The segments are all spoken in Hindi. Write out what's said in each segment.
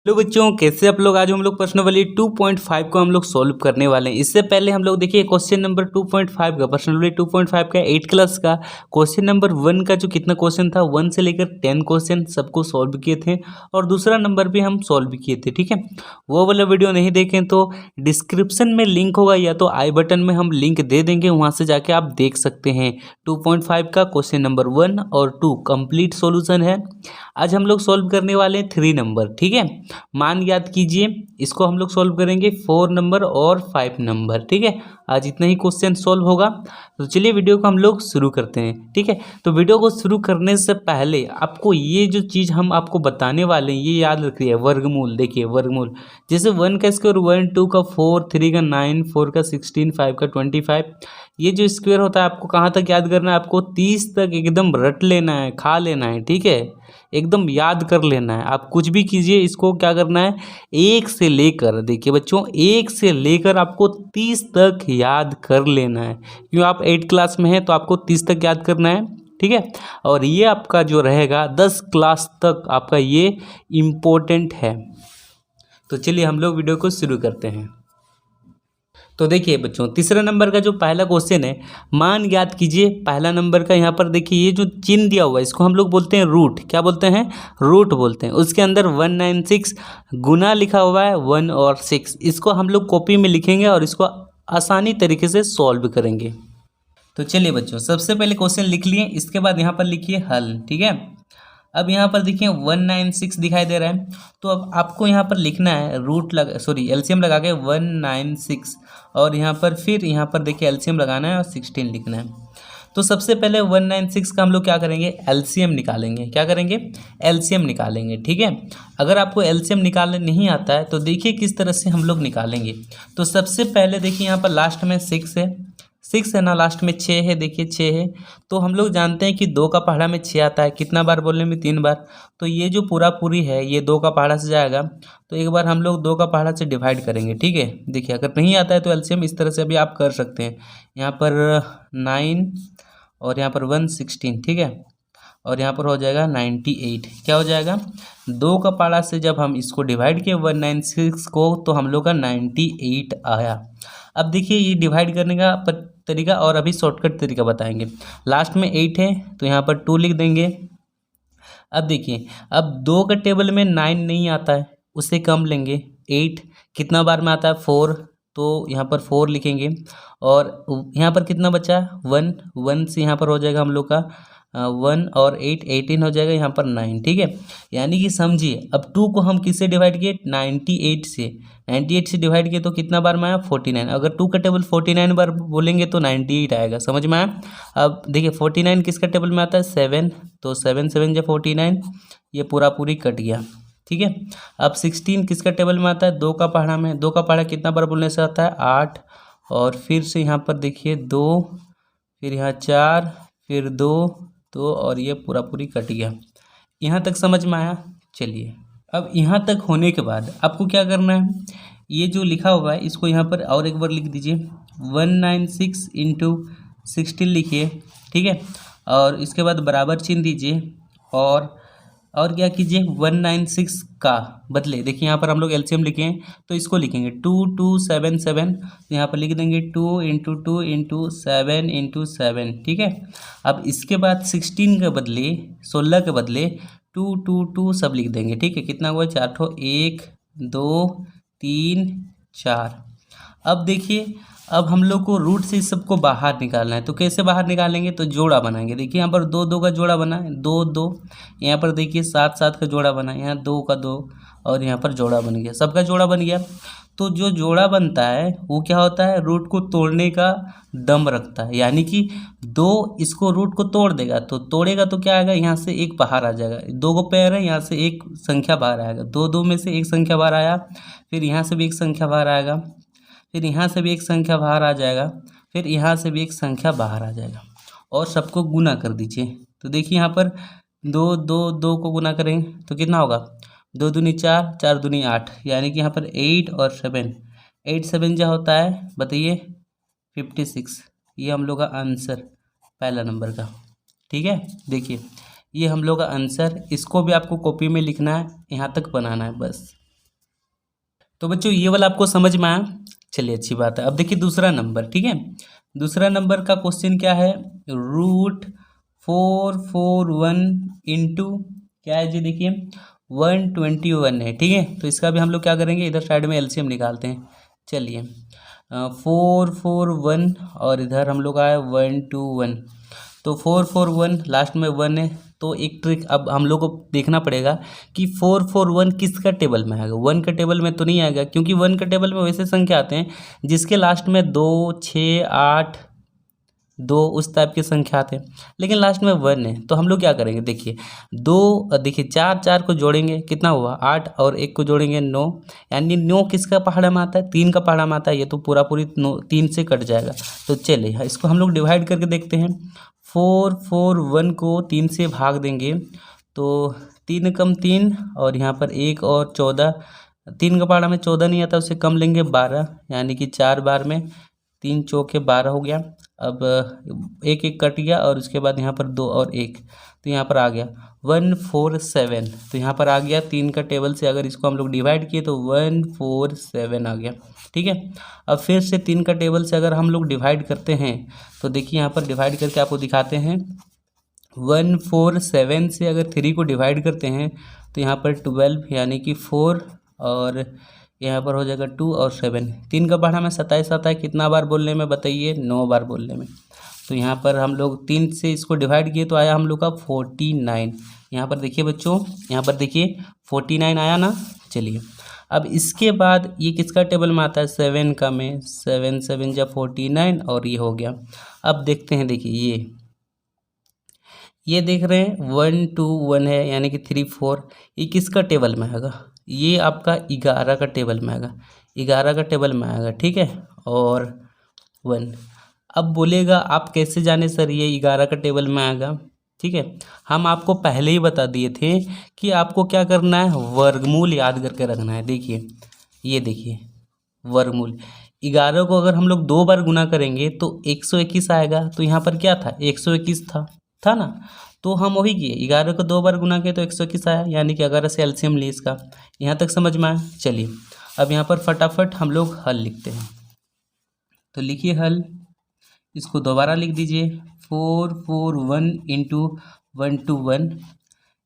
हेलो बच्चों, कैसे आप लोग। आज हम लोग प्रश्न वाली 2.5 को हम लोग सॉल्व करने वाले हैं। इससे पहले हम लोग देखिए क्वेश्चन नंबर 2.5 का, प्रश्न वाली 2.5 का 8 क्लास का क्वेश्चन नंबर 1 का जो कितना क्वेश्चन था 1 से लेकर 10 क्वेश्चन सबको सॉल्व किए थे और दूसरा नंबर भी हम सॉल्व किए थे। ठीक है, वो वाला वीडियो नहीं देखें तो डिस्क्रिप्शन में लिंक होगा या तो आई बटन में हम लिंक दे देंगे, वहाँ से जाके आप देख सकते हैं। 2.5 का क्वेश्चन नंबर 1 और 2 कंप्लीट सॉल्यूशन है। आज हम लोग सॉल्व करने वाले हैं 3 नंबर। ठीक है, मान याद कीजिए, इसको हम लोग सॉल्व करेंगे 4 नंबर और 5 नंबर। ठीक है, आज इतना ही क्वेश्चन सॉल्व होगा। तो चलिए वीडियो को हम लोग शुरू करते हैं। ठीक है, तो वीडियो को शुरू करने से पहले आपको ये जो चीज़ हम आपको बताने वाले हैं ये याद रखिए, वर्गमूल। देखिए वर्गमूल, जैसे 1 का स्क्वायर 1, 2 का 4, 3 का 9, 4 का 16, 5 का 25। ये जो स्क्वायर होता है आपको कहाँ तक याद करना है, आपको 30 तक एकदम रट लेना है, खा लेना है। ठीक है, एकदम याद कर लेना है। आप कुछ भी कीजिए, इसको क्या करना है, 1 से लेकर, देखिए बच्चों 1 से लेकर आपको 30 तक याद कर लेना है। क्यों, आप 8 क्लास में हैं तो आपको 30 तक याद करना है। ठीक है, और ये आपका जो रहेगा 10 क्लास तक आपका ये इम्पोर्टेंट है। तो चलिए हम लोग वीडियो को शुरू करते हैं। तो देखिए बच्चों, तीसरा नंबर का जो पहला क्वेश्चन है, मान ज्ञात कीजिए। पहला नंबर का यहाँ पर देखिए ये जो चिन्ह दिया हुआ है इसको हम लोग बोलते हैं रूट। क्या बोलते हैं, रूट बोलते हैं। उसके अंदर 196 गुना लिखा हुआ है 1 और 6। इसको हम लोग कॉपी में लिखेंगे और इसको आसानी तरीके से सॉल्व करेंगे। तो चलिए बच्चों, सबसे पहले क्वेश्चन लिख लिए, इसके बाद यहाँ पर लिखिए हल। ठीक है, अब यहाँ पर देखिए 196 दिखाई दे रहा है, तो अब आपको यहाँ पर लिखना है रूट एलसीएम लगा के 196 और यहाँ पर फिर यहाँ पर देखिए एलसीएम लगाना है और 16 लिखना है। तो सबसे पहले 196 का हम लोग क्या करेंगे, एलसीएम निकालेंगे। क्या करेंगे, एलसीएम निकालेंगे। ठीक है, अगर आपको एलसीएम निकालने नहीं आता है तो देखिए किस तरह से हम लोग निकालेंगे। तो सबसे पहले देखिए यहाँ पर लास्ट में 6 है, 6 है ना, लास्ट में 6 है, देखिए 6 है। तो हम लोग जानते हैं कि 2 का पहाड़ा में 6 आता है, कितना बार बोलने में, 3 बार। तो ये जो पूरा पूरी है ये 2 का पहाड़ा से जाएगा, तो एक बार हम लोग 2 का पहाड़ा से डिवाइड करेंगे। ठीक है, देखिए अगर नहीं आता है तो एलसीएम इस तरह से अभी आप कर सकते हैं। यहाँ पर 9 और यहाँ पर 116। ठीक है, और यहाँ पर हो जाएगा 98। क्या हो जाएगा, 2 का पहाड़ा से जब हम इसको डिवाइड किए 196 को तो हम लोग का 98 आया। अब देखिए ये डिवाइड करने का तरीका और अभी शॉर्टकट तरीका बताएंगे। लास्ट में 8 है तो यहाँ पर 2 लिख देंगे। अब देखिए, अब 2 का टेबल में 9 नहीं आता है, उससे कम लेंगे। 8 कितना बार में आता है, 4, तो यहाँ पर 4 लिखेंगे। और यहाँ पर कितना बचा, 1, 1 से यहाँ पर हो जाएगा हम लोग का 1 और 8 18 हो जाएगा, यहाँ पर 9। ठीक है, यानी कि समझिए अब 2 को हम किससे डिवाइड किए, 98 से। 98 से डिवाइड किए तो कितना बार में आया, 49। अगर 2 का टेबल 49 बार बोलेंगे तो 98 आएगा, समझ में आया। अब देखिए 49 किसका टेबल में आता है, 7, तो 7 7 जो 49, ये पूरा पूरी कट गया। ठीक है, अब 16 किसका टेबल में आता है, 2 का पहाड़ा में। 2 का पहाड़ा कितना बार बोलने से आता है, 8, और फिर से यहाँ पर देखिए 2, फिर यहाँ 4, फिर 2 और ये पूरा पूरी कट गया। यहाँ तक समझ में आया। चलिए अब यहाँ तक होने के बाद आपको क्या करना है, ये जो लिखा हुआ है इसको यहाँ पर और एक बार लिख दीजिए, 196 इंटू 16 लिखिए। ठीक है, और इसके बाद बराबर चिन्ह दीजिए और क्या कीजिए, 196 का बदले देखिए यहाँ पर हम लोग एलसीएम लिखे हैं तो इसको लिखेंगे 2277, तो यहाँ पर लिख देंगे 2 इंटू 2 इंटू 7 इंटू 7। ठीक है, अब इसके बाद 16 के बदले 16 के बदले 2 2 2 सब लिख देंगे। ठीक है, कितना हुआ, 4 ठो, 1 2 3 4। अब देखिए, अब हम लोग को रूट से इस सबको बाहर निकालना है, तो कैसे बाहर निकालेंगे, तो जोड़ा बनाएंगे। देखिए यहाँ पर 2 2 का जोड़ा बना है, 2 2। यहाँ पर देखिए 7 7 का जोड़ा बना है, यहाँ 2 का 2 और यहाँ पर जोड़ा बन गया, सबका जोड़ा बन गया। तो जो जोड़ा बनता है वो क्या होता है, रूट को तोड़ने का दम रखता है। यानी कि 2 इसको रूट को तोड़ देगा, तो तोड़ेगा तो क्या आएगा, यहाँ से एक बाहर आ जाएगा। 2 को पैर है, यहाँ से एक संख्या बाहर आएगा, 2 2 में से एक संख्या बाहर आया, फिर यहाँ से भी एक संख्या बाहर आएगा, फिर यहाँ से भी एक संख्या बाहर आ जाएगा, फिर यहाँ से भी एक संख्या बाहर आ जाएगा, और सबको गुना कर दीजिए। तो देखिए यहाँ पर 2 2 2 को गुना करेंगे तो कितना होगा, 2 दूनी 4, 4 दूनी 8, यानी कि यहाँ पर 8 और 7, 8 7 क्या होता है बताइए, 56। ये हम लोग का आंसर पहला नंबर का। ठीक है, देखिए ये हम लोग का आंसर, इसको भी आपको कॉपी में लिखना है, यहाँ तक बनाना है बस। तो बच्चों ये वाला आपको समझ में आया, चलिए अच्छी बात है। अब देखिए दूसरा नंबर, ठीक है, दूसरा नंबर का क्वेश्चन क्या है, √441 इंटू क्या है जी, देखिए 121 है, ठीक है। तो इसका भी हम लोग क्या करेंगे, इधर साइड में एलसीएम निकालते हैं। चलिए 441 और इधर हम लोग आया 121, तो 441 लास्ट में 1 है, तो एक ट्रिक अब हम लोग को देखना पड़ेगा कि 441 किसका टेबल में आएगा। 1 का टेबल में तो नहीं आएगा, क्योंकि 1 का टेबल में वैसे संख्या आते हैं जिसके लास्ट में 2, 6, 8, 2 उस टाइप की संख्या आते हैं, लेकिन लास्ट में 1 है। तो हम लोग क्या करेंगे, देखिए देखिए 4 को जोड़ेंगे कितना हुआ 8, और 1 को जोड़ेंगे 9, यानी 9 किसका पहाड़ा में आता है, 3 का पहाड़ा में आता है। ये तो पूरी 3 से कट जाएगा। तो चलिए इसको हम लोग डिवाइड करके देखते हैं। 441 को 3 से भाग देंगे तो 3 कम 3 और यहाँ पर 1 और 14, 3 का पहाड़ा में 14 नहीं आता, उससे कम लेंगे 12, यानी कि 4 बार में 3 चौके 12 हो गया। अब 1 1 कट गया और उसके बाद यहाँ पर 2 और 1, तो यहाँ पर आ गया 147। तो यहाँ पर आ गया 3 का टेबल से अगर इसको हम लोग डिवाइड किए तो 147 आ गया, ठीक है। अब फिर से 3 का टेबल से अगर हम लोग डिवाइड करते हैं तो देखिए यहाँ पर डिवाइड करके आपको दिखाते हैं। 147 से अगर 3 को डिवाइड करते हैं तो यहाँ पर 12 यानी कि 4, और यहाँ पर हो जाएगा 2 और 7, 3 का पहाड़ा में 27 आता है। कितना बार बोलने में बताइए, 9 बार बोलने में। तो यहाँ पर हम लोग 3 से इसको डिवाइड किए तो आया हम लोग का 49। यहाँ पर देखिए बच्चों, यहाँ पर देखिए 49 आया ना। चलिए अब इसके बाद ये किसका टेबल में आता है, 7 का में 7 7 जा 49 और ये हो गया। अब देखते हैं, देखिए ये देख रहे हैं 1 2 1 है, यानी कि 3 4, ये किसका टेबल में आएगा, ये आपका 11 का टेबल में आएगा, 11 का टेबल में आएगा, ठीक है। और 1, अब बोलेगा आप कैसे जाने सर ये 11 का टेबल में आएगा, ठीक है। हम आपको पहले ही बता दिए थे कि आपको क्या करना है, वर्गमूल याद करके रखना है। देखिए ये देखिए वर्गमूल 11 को अगर हम लोग 2 बार गुना करेंगे तो 121 आएगा। तो यहाँ पर क्या था, 121 था ना। तो हम वही किए, 11 को 2 बार गुना किए तो 121 आया, यानी कि 11 से एलसीएम ली इसका। यहाँ तक समझ में आया। चलिए अब यहाँ पर फटाफट हम लोग हल लिखते हैं। तो लिखिए हल, इसको दोबारा लिख दीजिए। 441 इंटू 121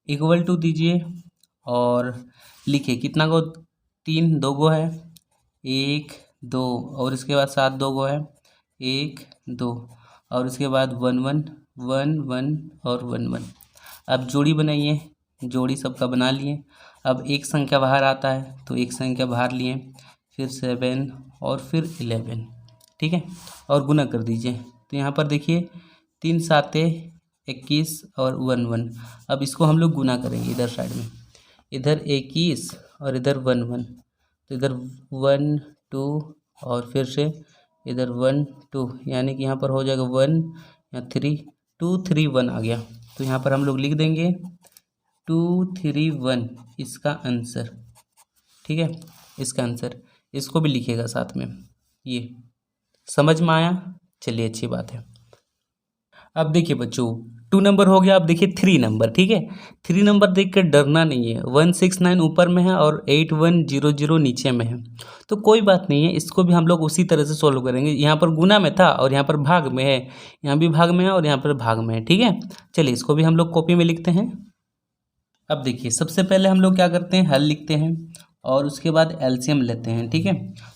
इक्वल टू दीजिए और लिखिए कितना को, 3 2 गो है 1 2, और इसके बाद 7 2 गो है 1 2, और उसके बाद 1 1 1 1 और 1 1। अब जोड़ी बनाइए, जोड़ी सबका बना लिए। अब एक संख्या बाहर आता है तो एक संख्या बाहर लिए, फिर 7 और फिर 11, ठीक है, और गुना कर दीजिए। तो यहाँ पर देखिए 3 7 21 और 1 1। अब इसको हम लोग गुना करेंगे इधर साइड में, इधर 21 और इधर 1 1, तो इधर 1 2 और फिर से इधर 1 2, यानी कि यहाँ पर हो जाएगा 1 या 3 2 3 1 आ गया। तो यहाँ पर हम लोग लिख देंगे 2 3 1 इसका आंसर, ठीक है, इसका आंसर। इसको भी लिखिएगा साथ में। ये समझ में आया, चलिए अच्छी बात है। अब देखिए बच्चों 2 नंबर हो गया। अब देखिए 3 नंबर, ठीक है। 3 नंबर देख कर डरना नहीं है। 169 ऊपर में है और 8100 नीचे में है, तो कोई बात नहीं है, इसको भी हम लोग उसी तरह से सॉल्व करेंगे। यहाँ पर गुना में था और यहाँ पर भाग में है, यहाँ भी भाग में है और यहाँ पर भाग में है, ठीक है। चलिए इसको भी हम लोग कॉपी में लिखते हैं। अब देखिए सबसे पहले हम लोग क्या करते हैं, हल लिखते हैं और उसके बाद एलसीएम लेते हैं, ठीक है।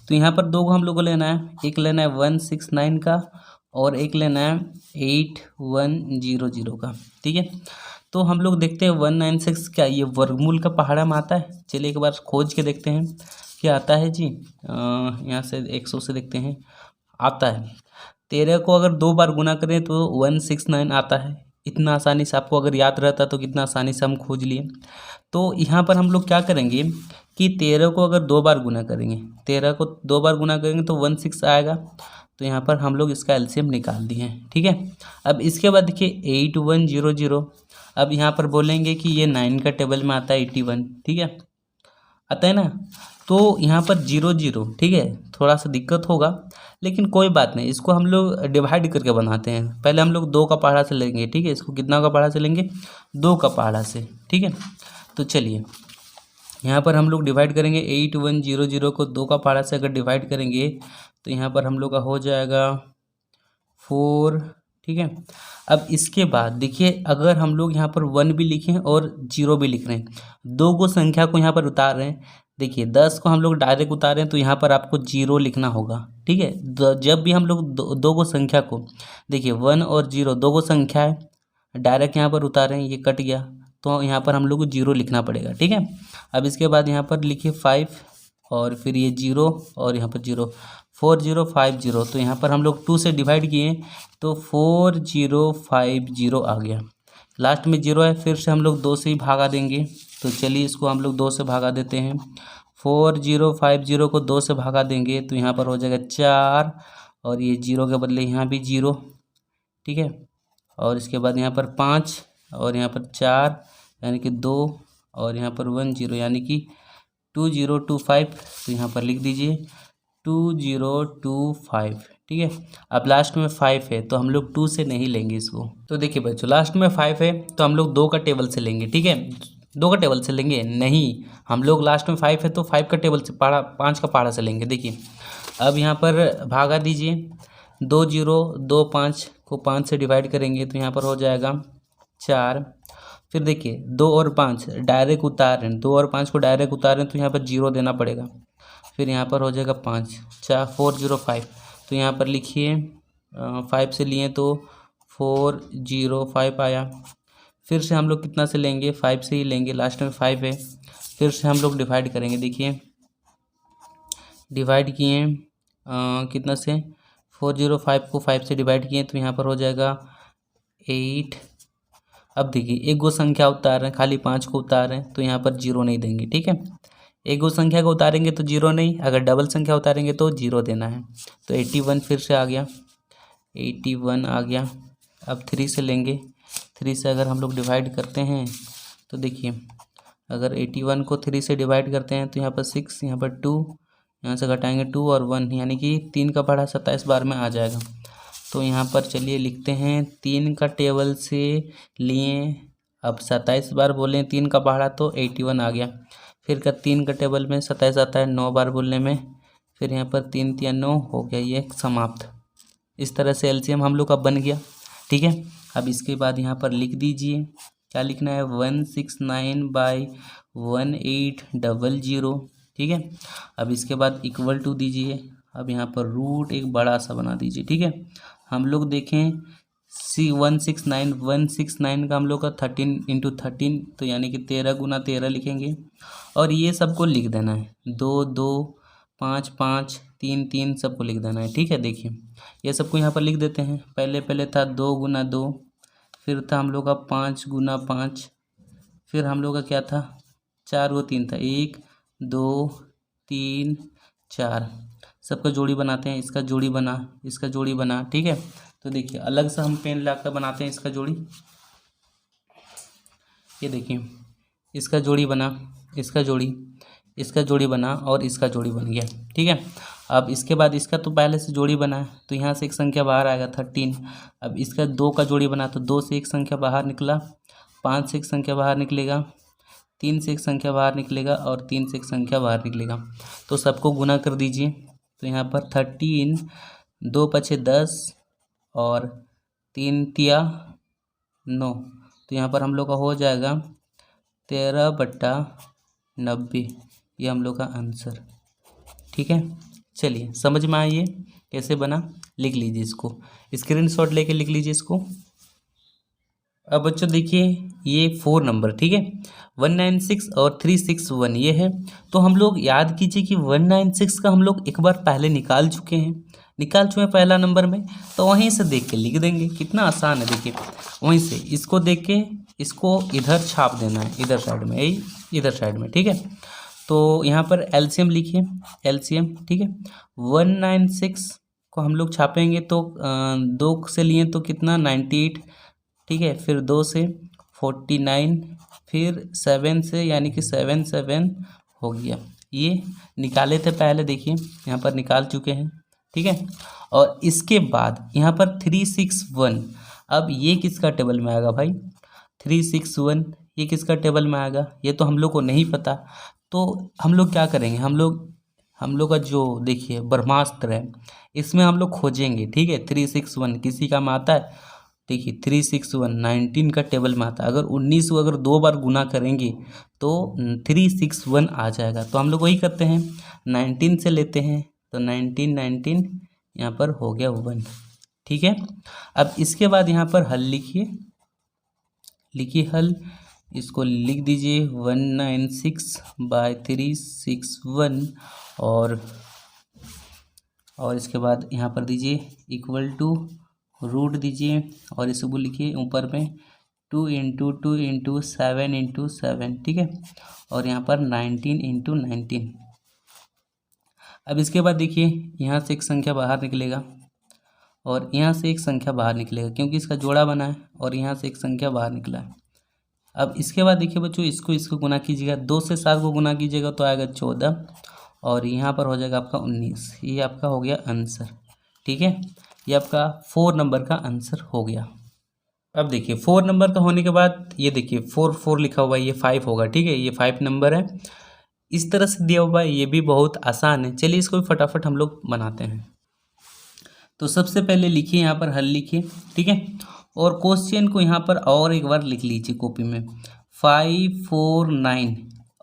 तो यहाँ पर 2 को हम लोग को लेना है, एक लेना है 169 का और एक लेना है 8100 का, ठीक है। तो हम लोग देखते हैं 196 क्या ये वर्गमूल का पहाड़ा में आता है। चलिए एक बार खोज के देखते हैं क्या आता है जी। यहाँ से 100 से देखते हैं, आता है 13 को अगर 2 बार गुना करें तो 169 आता है। इतना आसानी से आपको अगर याद रहता तो कितना आसानी से हम खोज लिए। तो यहाँ पर हम लोग क्या करेंगे कि 13 को अगर 2 बार गुना करेंगे, 13 को 2 बार गुना करेंगे तो 16 आएगा। तो यहाँ पर हम लोग इसका एलसीएम निकाल दिए हैं, ठीक है। अब इसके बाद देखिए 8100, अब यहाँ पर बोलेंगे कि ये 9 का टेबल में आता है 81, ठीक है, आता है ना। तो यहाँ पर 00, ठीक है, थोड़ा सा दिक्कत होगा लेकिन कोई बात नहीं, इसको हम लोग डिवाइड करके बनाते हैं। पहले हम लोग 2 का पहाड़ा से लेंगे, ठीक है, इसको कितना का पहाड़ा से लेंगे, 2 का पहाड़ा से, ठीक है। तो चलिए यहाँ पर हम लोग डिवाइड करेंगे 8100 को 2 का पहाड़ा से अगर डिवाइड करेंगे तो यहाँ पर हम लोग का हो जाएगा 4। ठीक है, अब इसके बाद देखिए अगर हम लोग यहाँ पर 1 भी लिखें और 0 भी लिख रहे हैं, दो को संख्या को यहाँ पर उतार रहे हैं। देखिए 10 को हम लोग डायरेक्ट उतारें तो यहाँ पर आपको 0 लिखना होगा। ठीक है, जब भी हम लोग दो को संख्या को, देखिए 1 और 0 दो को संख्या है, डायरेक्ट यहाँ पर उतारें, ये कट गया तो यहाँ पर हम लोग को 0 लिखना पड़ेगा। ठीक है, अब इसके बाद यहाँ पर लिखिए 5 और फिर ये 0 और यहाँ पर 0, 4050। तो यहाँ पर हम लोग 2 से डिवाइड किए तो 4050 आ गया। लास्ट में 0 है, फिर से हम लोग 2 से ही भागा देंगे। तो चलिए इसको हम लोग 2 से भागा देते हैं। 4050 को 2 से भागा देंगे तो यहाँ पर हो जाएगा 4 और ये 0 के बदले यहाँ भी 0। ठीक है, और इसके बाद यहाँ पर 5 और यहाँ पर 4 यानी कि 2 और यहाँ पर 10 यानी कि 2025। तो यहाँ पर लिख दीजिए 2025। ठीक है, अब लास्ट में 5 है तो हम लोग 2 से नहीं लेंगे इसको। तो देखिए बच्चों लास्ट में 5 है तो हम लोग 2 का टेबल से लेंगे। ठीक है, 2 का टेबल से लेंगे नहीं, हम लोग लास्ट में 5 है तो 5 का टेबल से पहाड़ा, 5 का पहाड़ा से लेंगे। देखिए अब यहाँ पर भागा दीजिए, 2 0 2 5 को 5 से डिवाइड करेंगे तो यहाँ पर हो जाएगा 4। फिर देखिए 2 और 5 डायरेक्ट उतार रहे हैं, 2 और 5 को डायरेक्ट उतार रहे हैं तो यहाँ पर 0 देना पड़ेगा। फिर यहाँ पर हो जाएगा 5 4 405। तो यहाँ पर लिखिए 5 से लिए तो 405 आया। फिर से हम लोग कितना से लेंगे, 5 से ही लेंगे, लास्ट में 5 है। फिर से हम लोग डिवाइड करेंगे। देखिए डिवाइड किए कितना से, 405 को 5 से डिवाइड किए तो यहाँ पर हो जाएगा 8। अब देखिए एक गो संख्या उतार रहे हैं, खाली 5 को उतार रहे हैं तो यहाँ पर 0 नहीं देंगे। ठीक है, एक गो संख्या को उतारेंगे तो 0 नहीं, अगर डबल संख्या उतारेंगे तो 0 देना है। तो 81 फिर से आ गया, 81 आ गया। अब 3 से लेंगे, 3 से अगर हम लोग डिवाइड करते हैं तो देखिए अगर 81 को 3 से डिवाइड करते हैं तो यहाँ पर 6, यहाँ पर 2, यहाँ से घटाएंगे 2 और 1 यानी कि 3 का पहाड़ा 27 बार में आ जाएगा। तो यहाँ पर चलिए लिखते हैं 3 का टेबल से लिए, अब 27 बार बोलें 3 का पहाड़ा तो 81 आ गया। फिर का 3 का टेबल में 27 आता है 9 बार बोलने में, फिर यहाँ पर 3 3 9 हो गया, ये समाप्त। इस तरह से एलसीएम हम लोग का बन गया। ठीक है, अब इसके बाद यहाँ पर लिख दीजिए, क्या लिखना है, 169/1800। ठीक है, अब इसके बाद इक्वल टू दीजिए, अब यहाँ पर रूट एक बड़ा सा बना दीजिए। ठीक है, हम लोग देखें 169 का हम लोग का 13 × 13 तो यानी कि 13 × 13 लिखेंगे और ये सबको लिख देना है, 2 2 5 5 3 3 सबको लिख देना है। ठीक है, देखिए ये सबको यहाँ पर लिख देते हैं। पहले था 2 × 2, फिर था हम लोग का 5 × 5, फिर हम लोग का क्या था 4 × 3 था, 1 2 3 4, सबका जोड़ी बनाते हैं। इसका जोड़ी बना, इसका जोड़ी बना। ठीक है, तो देखिए अलग से हम पेन लाकर बनाते हैं इसका जोड़ी। ये देखिए इसका जोड़ी बना, इसका जोड़ी, इसका जोड़ी बना और इसका जोड़ी बन गया। ठीक है, अब इसके बाद इसका तो पहले से जोड़ी बना है तो यहाँ से एक संख्या बाहर आएगा 13। अब इसका 2 का जोड़ी बना तो 2 से एक संख्या बाहर निकला, 5 से एक संख्या बाहर निकलेगा, 3 से एक संख्या बाहर निकलेगा और 3 से एक संख्या बाहर निकलेगा। तो सबको गुना कर दीजिए। तो यहाँ पर 13, 2 × 5 10 और 3 × 9, तो यहाँ पर हम लोग का हो जाएगा 13/90। ये हम लोग का आंसर। ठीक है, चलिए समझ में आइए कैसे बना, लिख लीजिए इसको, स्क्रीनशॉट लेके लिख लीजिए इसको। अब बच्चों देखिए ये 4 नंबर, ठीक है, 196 और 361 ये है। तो हम लोग याद कीजिए कि 196 का हम लोग एक बार पहले निकाल चुके हैं पहला नंबर में, तो वहीं से देख के लिख देंगे। कितना आसान है, देखिए वहीं से इसको देख के इसको इधर छाप देना है, इधर साइड में, यही इधर साइड में। ठीक है, तो यहाँ पर एलसीएम लिखिए, एलसीएम। ठीक है, 196 को हम लोग छापेंगे तो 2 से लिए तो कितना 98। ठीक है, फिर 2 से 49, फिर 7 से यानी कि 77 हो गया। ये निकाले थे पहले, देखिए यहाँ पर निकाल चुके हैं। ठीक है, और इसके बाद यहाँ पर 361, अब ये किसका टेबल में आएगा भाई, 361 ये किसका टेबल में आएगा, ये तो हम लोग को नहीं पता। तो हम लोग क्या करेंगे, हम लोग का जो देखिए ब्रह्मास्त्र है इसमें हम लोग खोजेंगे, ठीक है। 361 किसी का में आता है, देखिए 361 19 का टेबल में आता है। अगर 19 को अगर 2 बार गुना करेंगे तो 361 आ जाएगा। तो हम लोग वही करते हैं, 19 से लेते हैं, तो 19 यहाँ पर हो गया 1, ठीक है। अब इसके बाद यहाँ पर हल लिखिए हल, इसको लिख दीजिए 196/361 और इसके बाद यहाँ पर दीजिए इक्वल टू रूट दीजिए और इसको लिखिए ऊपर में 2 × 2 × 7 × 7, ठीक है। और यहाँ पर 19 × 19। अब इसके बाद देखिए यहाँ से एक संख्या बाहर निकलेगा और यहाँ से एक संख्या बाहर निकलेगा, क्योंकि इसका जोड़ा बना है और यहाँ से एक संख्या बाहर निकला है। अब इसके बाद देखिए बच्चों, इसको गुना कीजिएगा, 2 से 7 को गुना कीजिएगा तो आएगा 14 और यहाँ पर हो जाएगा आपका 19। ये आपका हो गया आंसर, ठीक है। ये आपका 4 नंबर का आंसर हो गया। अब देखिए 4 नंबर का होने के बाद ये देखिए 4 लिखा हुआ है, ये 5 होगा, ठीक है। ये 5 नंबर है, इस तरह से दिया हुआ है, ये भी बहुत आसान है। चलिए इसको भी फटाफट हम लोग बनाते हैं। तो सबसे पहले लिखिए यहाँ पर हल लिखिए, ठीक है। और क्वेश्चन को यहाँ पर और एक बार लिख लीजिए कॉपी में, 549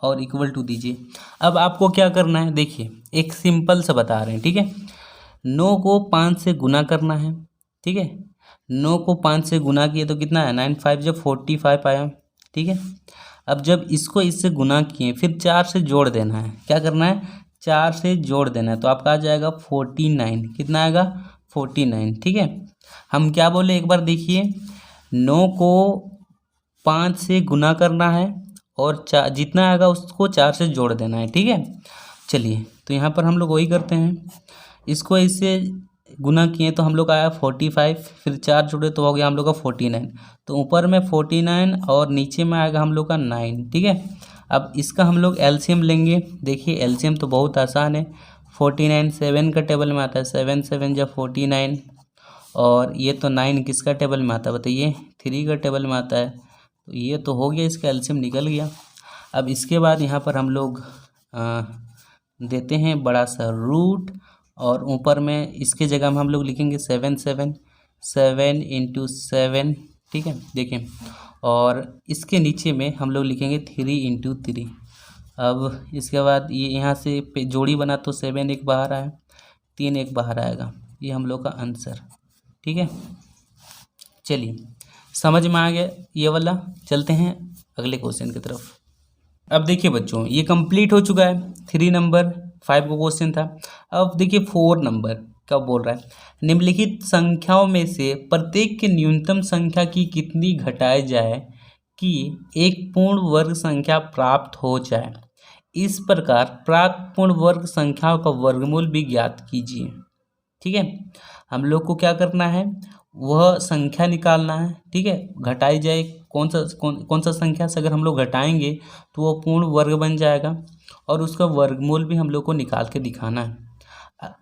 और इक्वल टू दीजिए। अब आपको क्या करना है, देखिए एक सिंपल सा बता रहे हैं, ठीक है। 9 को 5 से गुना करना है, ठीक है। 9 को 5 से गुना किए तो कितना है, 9 5 जब 45 आया, ठीक है। अब जब इसको इससे गुना किए फिर 4 से जोड़ देना है, क्या करना है, 4 से जोड़ देना है, तो आपका आ जाएगा 49। कितना आएगा, 49, ठीक है। हम क्या बोले एक बार देखिए, 9 को 5 से गुना करना है और जितना आएगा उसको 4 से जोड़ देना है, ठीक है। चलिए तो यहाँ पर हम लोग वही करते हैं, इसको इससे गुना किए तो हम लोग आया 45, फिर 4 जोड़े तो हो गया हम लोग का 49। तो ऊपर में 49 और नीचे में आएगा हम लोग का 9, ठीक है। अब इसका हम लोग एलसीएम लेंगे। देखिए एलसीएम तो बहुत आसान है, 49 7 का टेबल में आता है, 7 7 जब 49 और ये तो 9 किसका टेबल में आता है बताइए, 3 का टेबल में आता है। तो ये तो हो गया, इसका एलसीएम निकल गया। अब इसके बाद यहाँ पर हम लोग देते हैं बड़ा सा रूट और ऊपर में इसके जगह में हम लोग लिखेंगे 7 7 7 × 7, ठीक है। देखिए और इसके नीचे में हम लोग लिखेंगे 3 × 3। अब इसके बाद ये यहाँ से जोड़ी बना तो 7 एक बाहर आया, 3 एक बाहर आएगा, ये हम लोग का आंसर, ठीक है। चलिए समझ में आ गया ये वाला, चलते हैं अगले क्वेश्चन की तरफ। अब देखिए बच्चों ये कंप्लीट हो चुका है, 3 नंबर 5 का क्वेश्चन था। अब देखिए 4 नंबर क्या बोल रहा है, निम्नलिखित संख्याओं में से प्रत्येक की न्यूनतम संख्या की कितनी घटाई जाए कि एक पूर्ण वर्ग संख्या प्राप्त हो जाए। इस प्रकार प्राप्त पूर्ण वर्ग संख्याओं का वर्गमूल भी ज्ञात कीजिए, ठीक है। हम लोग को क्या करना है, वह संख्या निकालना है, ठीक है। घटाई जाए कौन सा संख्या से अगर हम लोग घटाएंगे तो वो पूर्ण वर्ग बन जाएगा और उसका वर्गमूल भी हम लोग को निकाल के दिखाना है।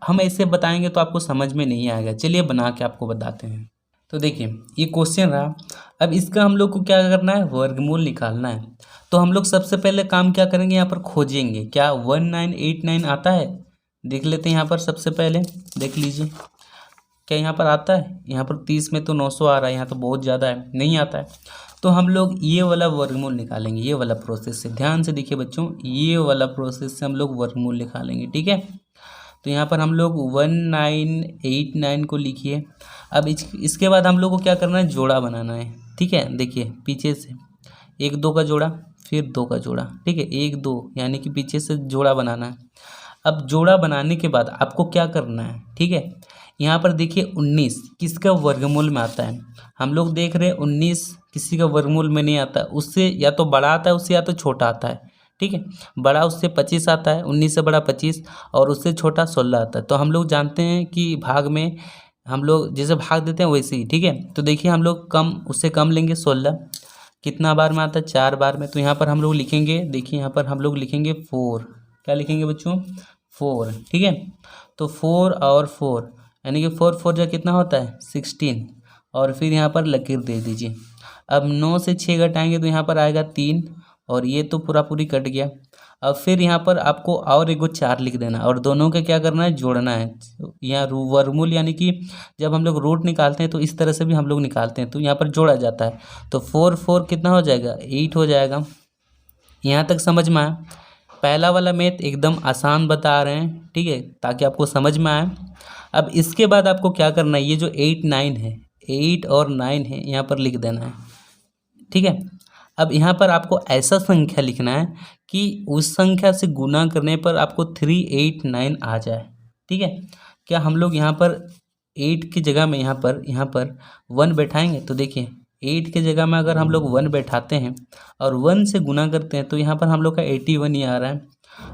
हम ऐसे बताएंगे तो आपको समझ में नहीं आएगा, चलिए बना के आपको बताते हैं। तो देखिए ये क्वेश्चन रहा, अब इसका हम लोग को क्या करना है, वर्गमूल निकालना है। तो हम लोग सबसे पहले काम क्या करेंगे, यहाँ पर खोजेंगे, क्या 1989 आता है, देख लेते हैं। यहाँ पर सबसे पहले देख लीजिए क्या यहाँ पर आता है, यहाँ पर 30 में तो 900 आ रहा है, यहाँ तो बहुत ज़्यादा है, नहीं आता है। तो हम लोग ये वाला वर्गमूल निकालेंगे, ये वाला प्रोसेस से, ध्यान से देखिए बच्चों, ये वाला प्रोसेस से हम लोग वर्गमूल निकालेंगे, ठीक है। तो यहाँ पर हम लोग 1989 को लिखिए। अब इसके बाद हम लोग को क्या करना है, जोड़ा बनाना है, ठीक है। देखिए पीछे से 1 2 का जोड़ा, फिर 2 का जोड़ा, ठीक है, 1 2 यानी कि पीछे से जोड़ा बनाना है। अब जोड़ा बनाने के बाद आपको क्या करना है, ठीक है। यहाँ पर देखिए 19 किसका वर्गमूल में आता है, हम लोग देख रहे हैं 19 किसी का वर्गमूल में नहीं आता, उससे या तो बड़ा आता है उससे या तो छोटा आता है, ठीक है। बड़ा उससे 25 आता है, 19 से बड़ा 25 और उससे छोटा 16 आता है। तो हम लोग जानते हैं कि भाग में हम लोग जैसे भाग देते हैं वैसे ही, ठीक है। तो देखिए हम लोग कम उससे कम लेंगे, 16 कितना बार में आता है, 4 बार में। तो यहाँ पर हम लोग लिखेंगे, देखिए यहाँ पर हम लोग लिखेंगे 4, क्या लिखेंगे बच्चों, 4, ठीक है। तो 4 और 4 यानी कि 4 4 जो कितना होता है 16 और फिर यहाँ पर लकीर दे दीजिए। अब 9 से 6 घटाएंगे तो यहाँ पर आएगा 3 और ये तो पूरा पूरी कट गया। अब फिर यहाँ पर आपको और एगो 4 लिख देना और दोनों का क्या करना है, जोड़ना है। यहाँ वर्गमूल यानी कि जब हम लोग रूट निकालते हैं तो इस तरह से भी हम लोग निकालते हैं, तो यहाँ पर जोड़ा जाता है। तो 4 4 कितना हो जाएगा, 8 हो जाएगा। यहाँ तक समझ में आया। पहला वाला मैथ एकदम आसान बता रहे हैं, ठीक है, ताकि आपको समझ में आए। अब इसके बाद आपको क्या करना है, ये जो 8 9 है, 8 और 9 है, यहाँ पर लिख देना है, ठीक है। अब यहाँ पर आपको ऐसा संख्या लिखना है कि उस संख्या से गुना करने पर आपको 3 8 9 आ जाए, ठीक है। क्या हम लोग यहाँ पर 8 की जगह में यहाँ पर 1 बैठाएंगे, तो देखिए 8 की जगह में अगर हम लोग 1 बैठाते हैं और 1 से गुना करते हैं तो यहाँ पर हम लोग का 81 ही आ रहा है।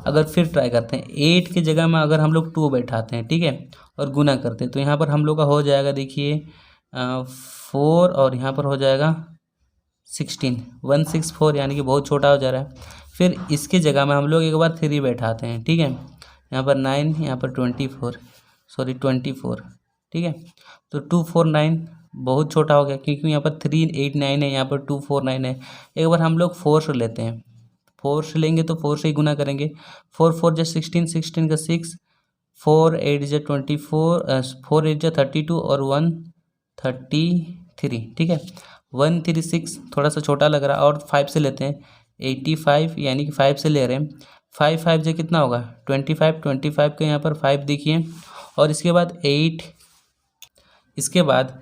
अगर फिर ट्राई करते हैं 8 की जगह में अगर हम लोग 2 बैठाते हैं, ठीक है, और गुना करते हैं तो यहाँ पर हम लोग का हो जाएगा, देखिए 4 और यहाँ पर हो जाएगा 16 164, यानी कि बहुत छोटा हो जा रहा है। फिर इसके जगह में हम लोग एक बार 3 बैठाते हैं, ठीक है, यहाँ पर 9, यहाँ पर 24, ठीक है। तो 249 बहुत छोटा हो गया क्योंकि यहाँ पर 3 8 9 है, यहाँ पर 249 है। एक बार हम लोग 4 से लेते हैं, 4 से लेंगे तो 4 से ही गुना करेंगे। 4 4 जा 16, 16 का 6, 4 8 जा 24, 4 8 जा 32 और 1 33, ठीक है। 136 थोड़ा सा छोटा लग रहा है, और 5 से लेते हैं 85, यानी कि 5 से ले रहे हैं। 5 5 से कितना होगा 25, 25 के यहाँ पर 5 देखिए, और इसके बाद 8, इसके बाद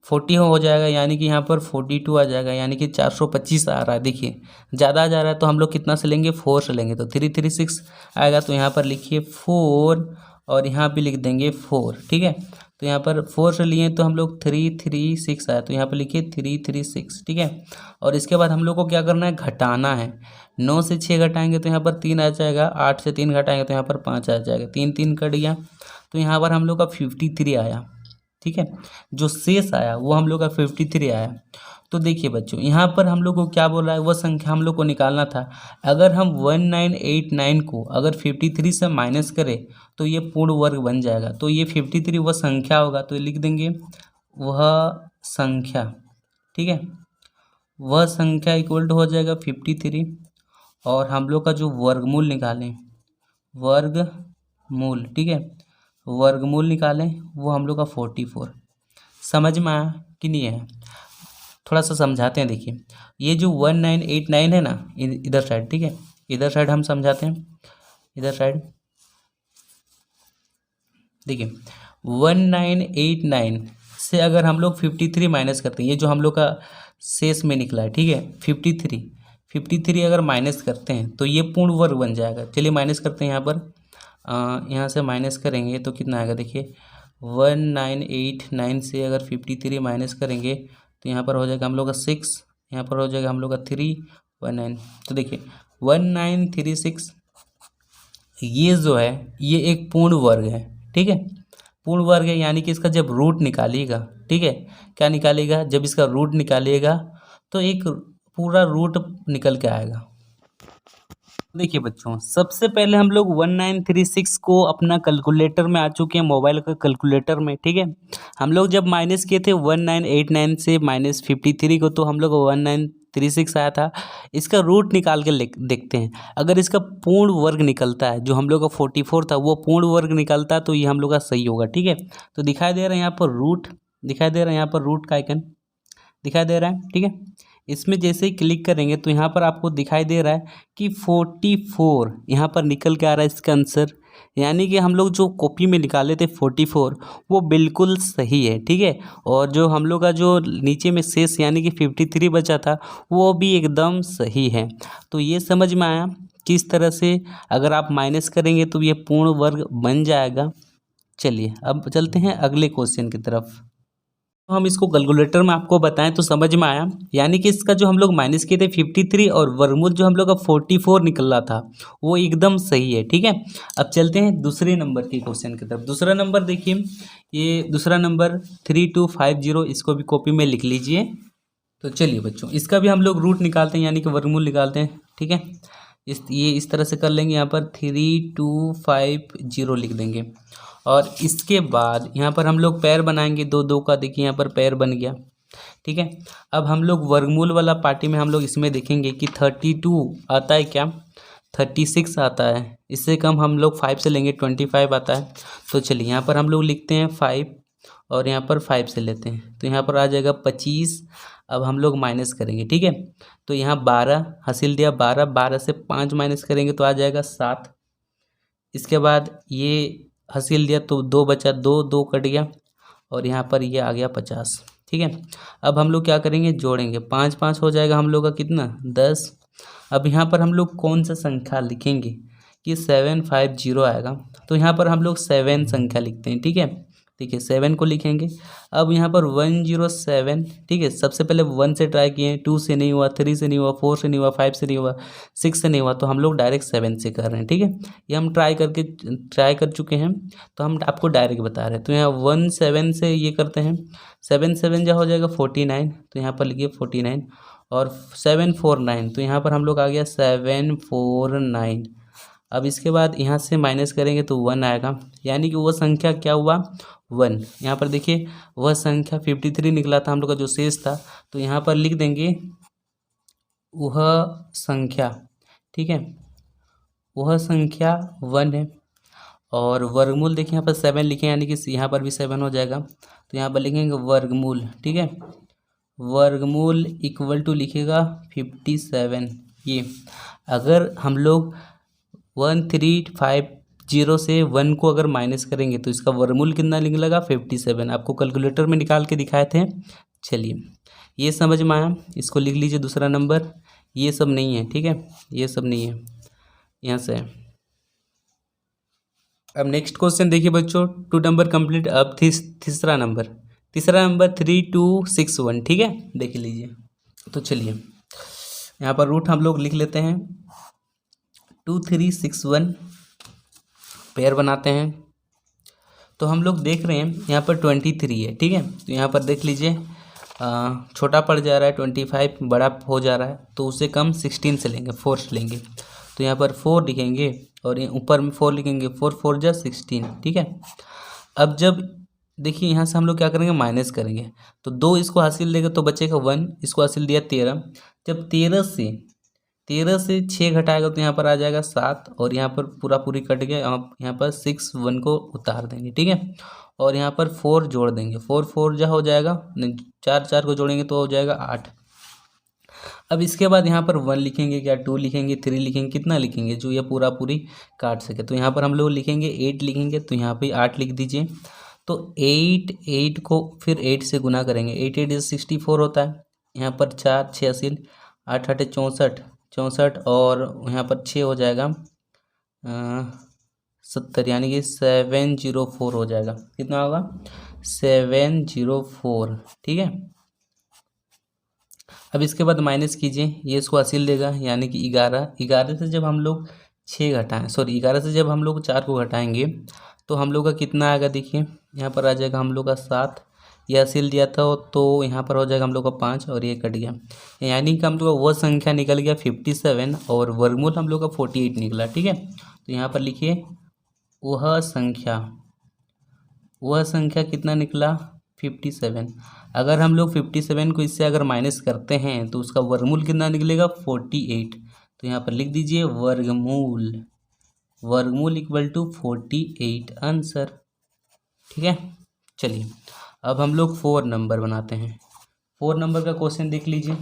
40 हो जाएगा, यानी कि यहाँ पर 42 आ जाएगा, यानी कि 425 आ रहा है। देखिए ज़्यादा जा रहा है तो हम लोग कितना से लेंगे, 4 से लेंगे, तो 336 आएगा। तो यहाँ पर लिखिए 4 और यहाँ भी लिख देंगे 4, ठीक है। तो यहाँ पर 4 से लिए तो हम लोग 336 आया, तो यहाँ पर लिखिए 336, ठीक है। और इसके बाद हम लोग को क्या करना है, घटाना है। 9 से 6 घटाएंगे तो यहाँ पर 3 आ जाएगा, 8 से 3 घटाएंगे तो यहाँ पर 5 आ जाएगा, 3 3 कट गया, तो यहाँ पर हम लोग का 53 आया, ठीक है। जो शेष आया वो हम लोग का 53 आया। तो देखिए बच्चों, यहाँ पर हम लोग को क्या बोल रहा है, वह संख्या हम लोग को निकालना था। अगर हम 1989 को अगर 53 से माइनस करें तो ये पूर्ण वर्ग बन जाएगा। तो ये 53 वह संख्या होगा, तो ये लिख देंगे वह संख्या, ठीक है। वह संख्या इक्वल टू हो जाएगा 53, और हम लोग का जो वर्गमूल निकालें, वर्गमूल, ठीक है, वर्गमूल निकालें वो हम लोग का 44। समझ में आया कि नहीं है? थोड़ा सा समझाते हैं। देखिए ये जो 1989 है ना, इधर साइड, ठीक है, इधर साइड हम समझाते हैं। इधर साइड देखिए 1989 से अगर हम लोग 53 माइनस करते हैं, ये जो हम लोग का शेष में निकला है, ठीक है, 53 अगर माइनस करते हैं तो ये पूर्ण वर्ग बन जाएगा। चलिए माइनस करते हैं। यहाँ पर यहाँ से माइनस करेंगे तो कितना आएगा, देखिए 1989 से अगर 53 माइनस करेंगे तो यहाँ पर हो जाएगा हम लोग का 6, यहाँ पर हो जाएगा हम लोग का 319। तो देखिए 1936 ये जो है ये एक पूर्ण वर्ग है, ठीक है, पूर्ण वर्ग है, यानी कि इसका जब रूट निकालिएगा, ठीक है, क्या निकालिएगा, जब इसका रूट निकालिएगा तो एक पूरा रूट निकल के आएगा। देखिए बच्चों, सबसे पहले हम लोग 1936 को अपना कैलकुलेटर में आ चुके हैं, मोबाइल का कैलकुलेटर में, ठीक है। हम लोग जब माइनस किए थे 1989 से माइनस 53 को, तो हम लोग 1936 आया था। इसका रूट निकाल के देखते हैं। अगर इसका पूर्ण वर्ग निकलता है, जो हम लोग का 44 था वो पूर्ण वर्ग निकलता है, तो ये हम लोग का सही होगा, ठीक है। तो दिखाई दे रहा है यहाँ पर रूट, दिखाई दे रहा है यहाँ पर रूट का आइकन दिखाई दे रहा है, ठीक है। इसमें जैसे ही क्लिक करेंगे तो यहाँ पर आपको दिखाई दे रहा है कि 44 यहाँ पर निकल के आ रहा है इसका आंसर, यानी कि हम लोग जो कॉपी में निकाले थे 44 वो बिल्कुल सही है, ठीक है। और जो हम लोग का जो नीचे में शेष यानी कि 53 बचा था वो भी एकदम सही है। तो ये समझ में आया किस तरह से अगर आप माइनस करेंगे तो ये पूर्ण वर्ग बन जाएगा। चलिए अब चलते हैं अगले क्वेश्चन की तरफ। तो हम इसको कैलकुलेटर में आपको बताएं तो समझ में आया, यानी कि इसका जो हम लोग माइनस किए थे 53 और वर्गमूल जो हम लोग का 44 निकल रहा था वो एकदम सही है, ठीक है। अब चलते हैं दूसरे नंबर के क्वेश्चन की तरफ। दूसरा नंबर देखिए, ये दूसरा नंबर 3250, इसको भी कॉपी में लिख लीजिए। तो चलिए बच्चों, इसका भी हम लोग रूट निकालते हैं, यानी कि वर्गमूल निकालते हैं, ठीक है। ये इस तरह से कर लेंगे, यहाँ पर 3250 लिख देंगे, और इसके बाद यहाँ पर हम लोग पैर बनाएंगे 2 2 का। देखिए यहाँ पर पैर बन गया, ठीक है। अब हम लोग वर्गमूल वाला पार्टी में हम लोग इसमें देखेंगे कि 32 आता है क्या, 36 आता है। इससे कम हम लोग 5 से लेंगे 25 आता है। तो चलिए यहाँ पर हम लोग लिखते हैं 5 और यहाँ पर 5 से लेते हैं तो यहाँ पर आ जाएगा 25। अब हम लोग माइनस करेंगे, ठीक है। तो यहाँ 12 हासिल दिया, 12 से 5 माइनस करेंगे तो आ जाएगा 7। इसके बाद ये हासिल दिया तो 2 बचा, 2 कट गया और यहाँ पर ये आ गया 50, ठीक है। अब हम लोग क्या करेंगे, जोड़ेंगे, 5 5 हो जाएगा हम लोग का कितना, 10। अब यहाँ पर हम लोग कौन सा संख्या लिखेंगे कि 750 आएगा, तो यहाँ पर हम लोग 7 संख्या लिखते हैं, ठीक है। ठीक है, 7 को लिखेंगे। अब यहाँ पर 107, ठीक है। सबसे पहले 1 से ट्राई किए, 2 से नहीं हुआ, 3 से नहीं हुआ, 4 से नहीं हुआ, 5 से नहीं हुआ, 6 से नहीं हुआ, तो हम लोग डायरेक्ट 7 से कर रहे हैं, ठीक है। ये हम ट्राई कर चुके हैं तो हम आपको डायरेक्ट बता रहे हैं। तो यहाँ 17 से ये करते हैं, 7 7 जा हो जाएगा 49, तो यहाँ पर लिखिए 49 और 749, तो यहाँ पर हम लोग आ गया 749। अब इसके बाद यहाँ से माइनस करेंगे तो 1 आएगा, यानी कि वह संख्या क्या हुआ, 1। यहाँ पर देखिए वह संख्या 53 निकला था हम लोग का जो शेष था, तो यहाँ पर लिख देंगे वह संख्या, ठीक है, वह संख्या 1 है। और वर्गमूल देखिए यहाँ पर 7 लिखे, यानी कि यहाँ पर भी 7 हो जाएगा, तो यहाँ पर लिखेंगे वर्गमूल, ठीक है। वर्गमूल इक्वल टू लिखेगा 57। ये अगर हम लोग 1350 से 1 को अगर माइनस करेंगे तो इसका वर्गमूल कितना निकलेगा, 57। आपको कैलकुलेटर में निकाल के दिखाए थे। चलिए ये समझ में आया, इसको लिख लीजिए दूसरा नंबर। ये सब नहीं है, ठीक है, ये सब नहीं है, यहाँ से। अब नेक्स्ट क्वेश्चन देखिए बच्चों, 2 नंबर कंप्लीट। अब तीसरा नंबर 3261, ठीक है, देख लीजिए। तो चलिए यहाँ पर रूट हम लोग लिख लेते हैं, 2361 पेयर बनाते हैं। तो हम लोग देख रहे हैं यहाँ पर 23 है, ठीक है। तो यहाँ पर देख लीजिए छोटा पड़ जा रहा है, 25 बड़ा हो जा रहा है, तो उसे कम 16 से लेंगे, 4 से लेंगे। तो यहाँ पर 4 लिखेंगे और ऊपर में 4 लिखेंगे, 4 4 जा 16, ठीक है। अब जब देखिए यहाँ से हम लोग क्या करेंगे, माइनस करेंगे, तो 2 इसको हासिल देगा तो बचेगा 1, इसको हासिल दिया 13। जब 13 से 6 घटाएगा तो यहाँ पर आ जाएगा 7, और यहाँ पर पूरी कट गया। आप यहाँ पर 6 1 को उतार देंगे, ठीक है। और यहाँ पर 4 जोड़ देंगे, 4 4 जा हो जाएगा, 4 4 को जोड़ेंगे तो हो जाएगा 8। अब इसके बाद यहाँ पर 1 लिखेंगे, क्या 2 लिखेंगे, 3 लिखेंगे, कितना लिखेंगे जो ये पूरी काट सके। तो यहाँ पर हम लोग लिखेंगे 8 लिखेंगे, तो यहाँ पर 8 लिख दीजिए। तो 8 को फिर 8 से गुना करेंगे, 8 8 64 होता है। यहाँ पर 4 6 हासिल, 8 8 64 और यहाँ पर 6 हो जाएगा 70, यानी कि 704 हो जाएगा। कितना होगा, 704, ठीक है। अब इसके बाद माइनस कीजिए, ये इसको हासिल देगा, यानी कि 11 से जब हम लोग 11 से जब हम लोग 4 को घटाएंगे तो हम लोग का कितना आएगा, देखिए यहाँ पर आ जाएगा हम लोग का 7। ये हासिल दिया था तो यहाँ पर हो जाएगा हम लोग का 5 और ये कट गया, यानी कि हम लोग का वह संख्या निकल गया 57 और वर्गमूल हम लोग का 48 निकला, ठीक है। तो यहाँ पर लिखिए वह संख्या कितना निकला, 57। अगर हम लोग 57 को इससे अगर माइनस करते हैं तो उसका वर्गमूल कितना निकलेगा, 48। तो यहाँ पर लिख दीजिए वर्गमूल इक्वल टू 48 आंसर, ठीक है। चलिए अब हम लोग 4 नंबर बनाते हैं। 4 नंबर का क्वेश्चन देख लीजिए।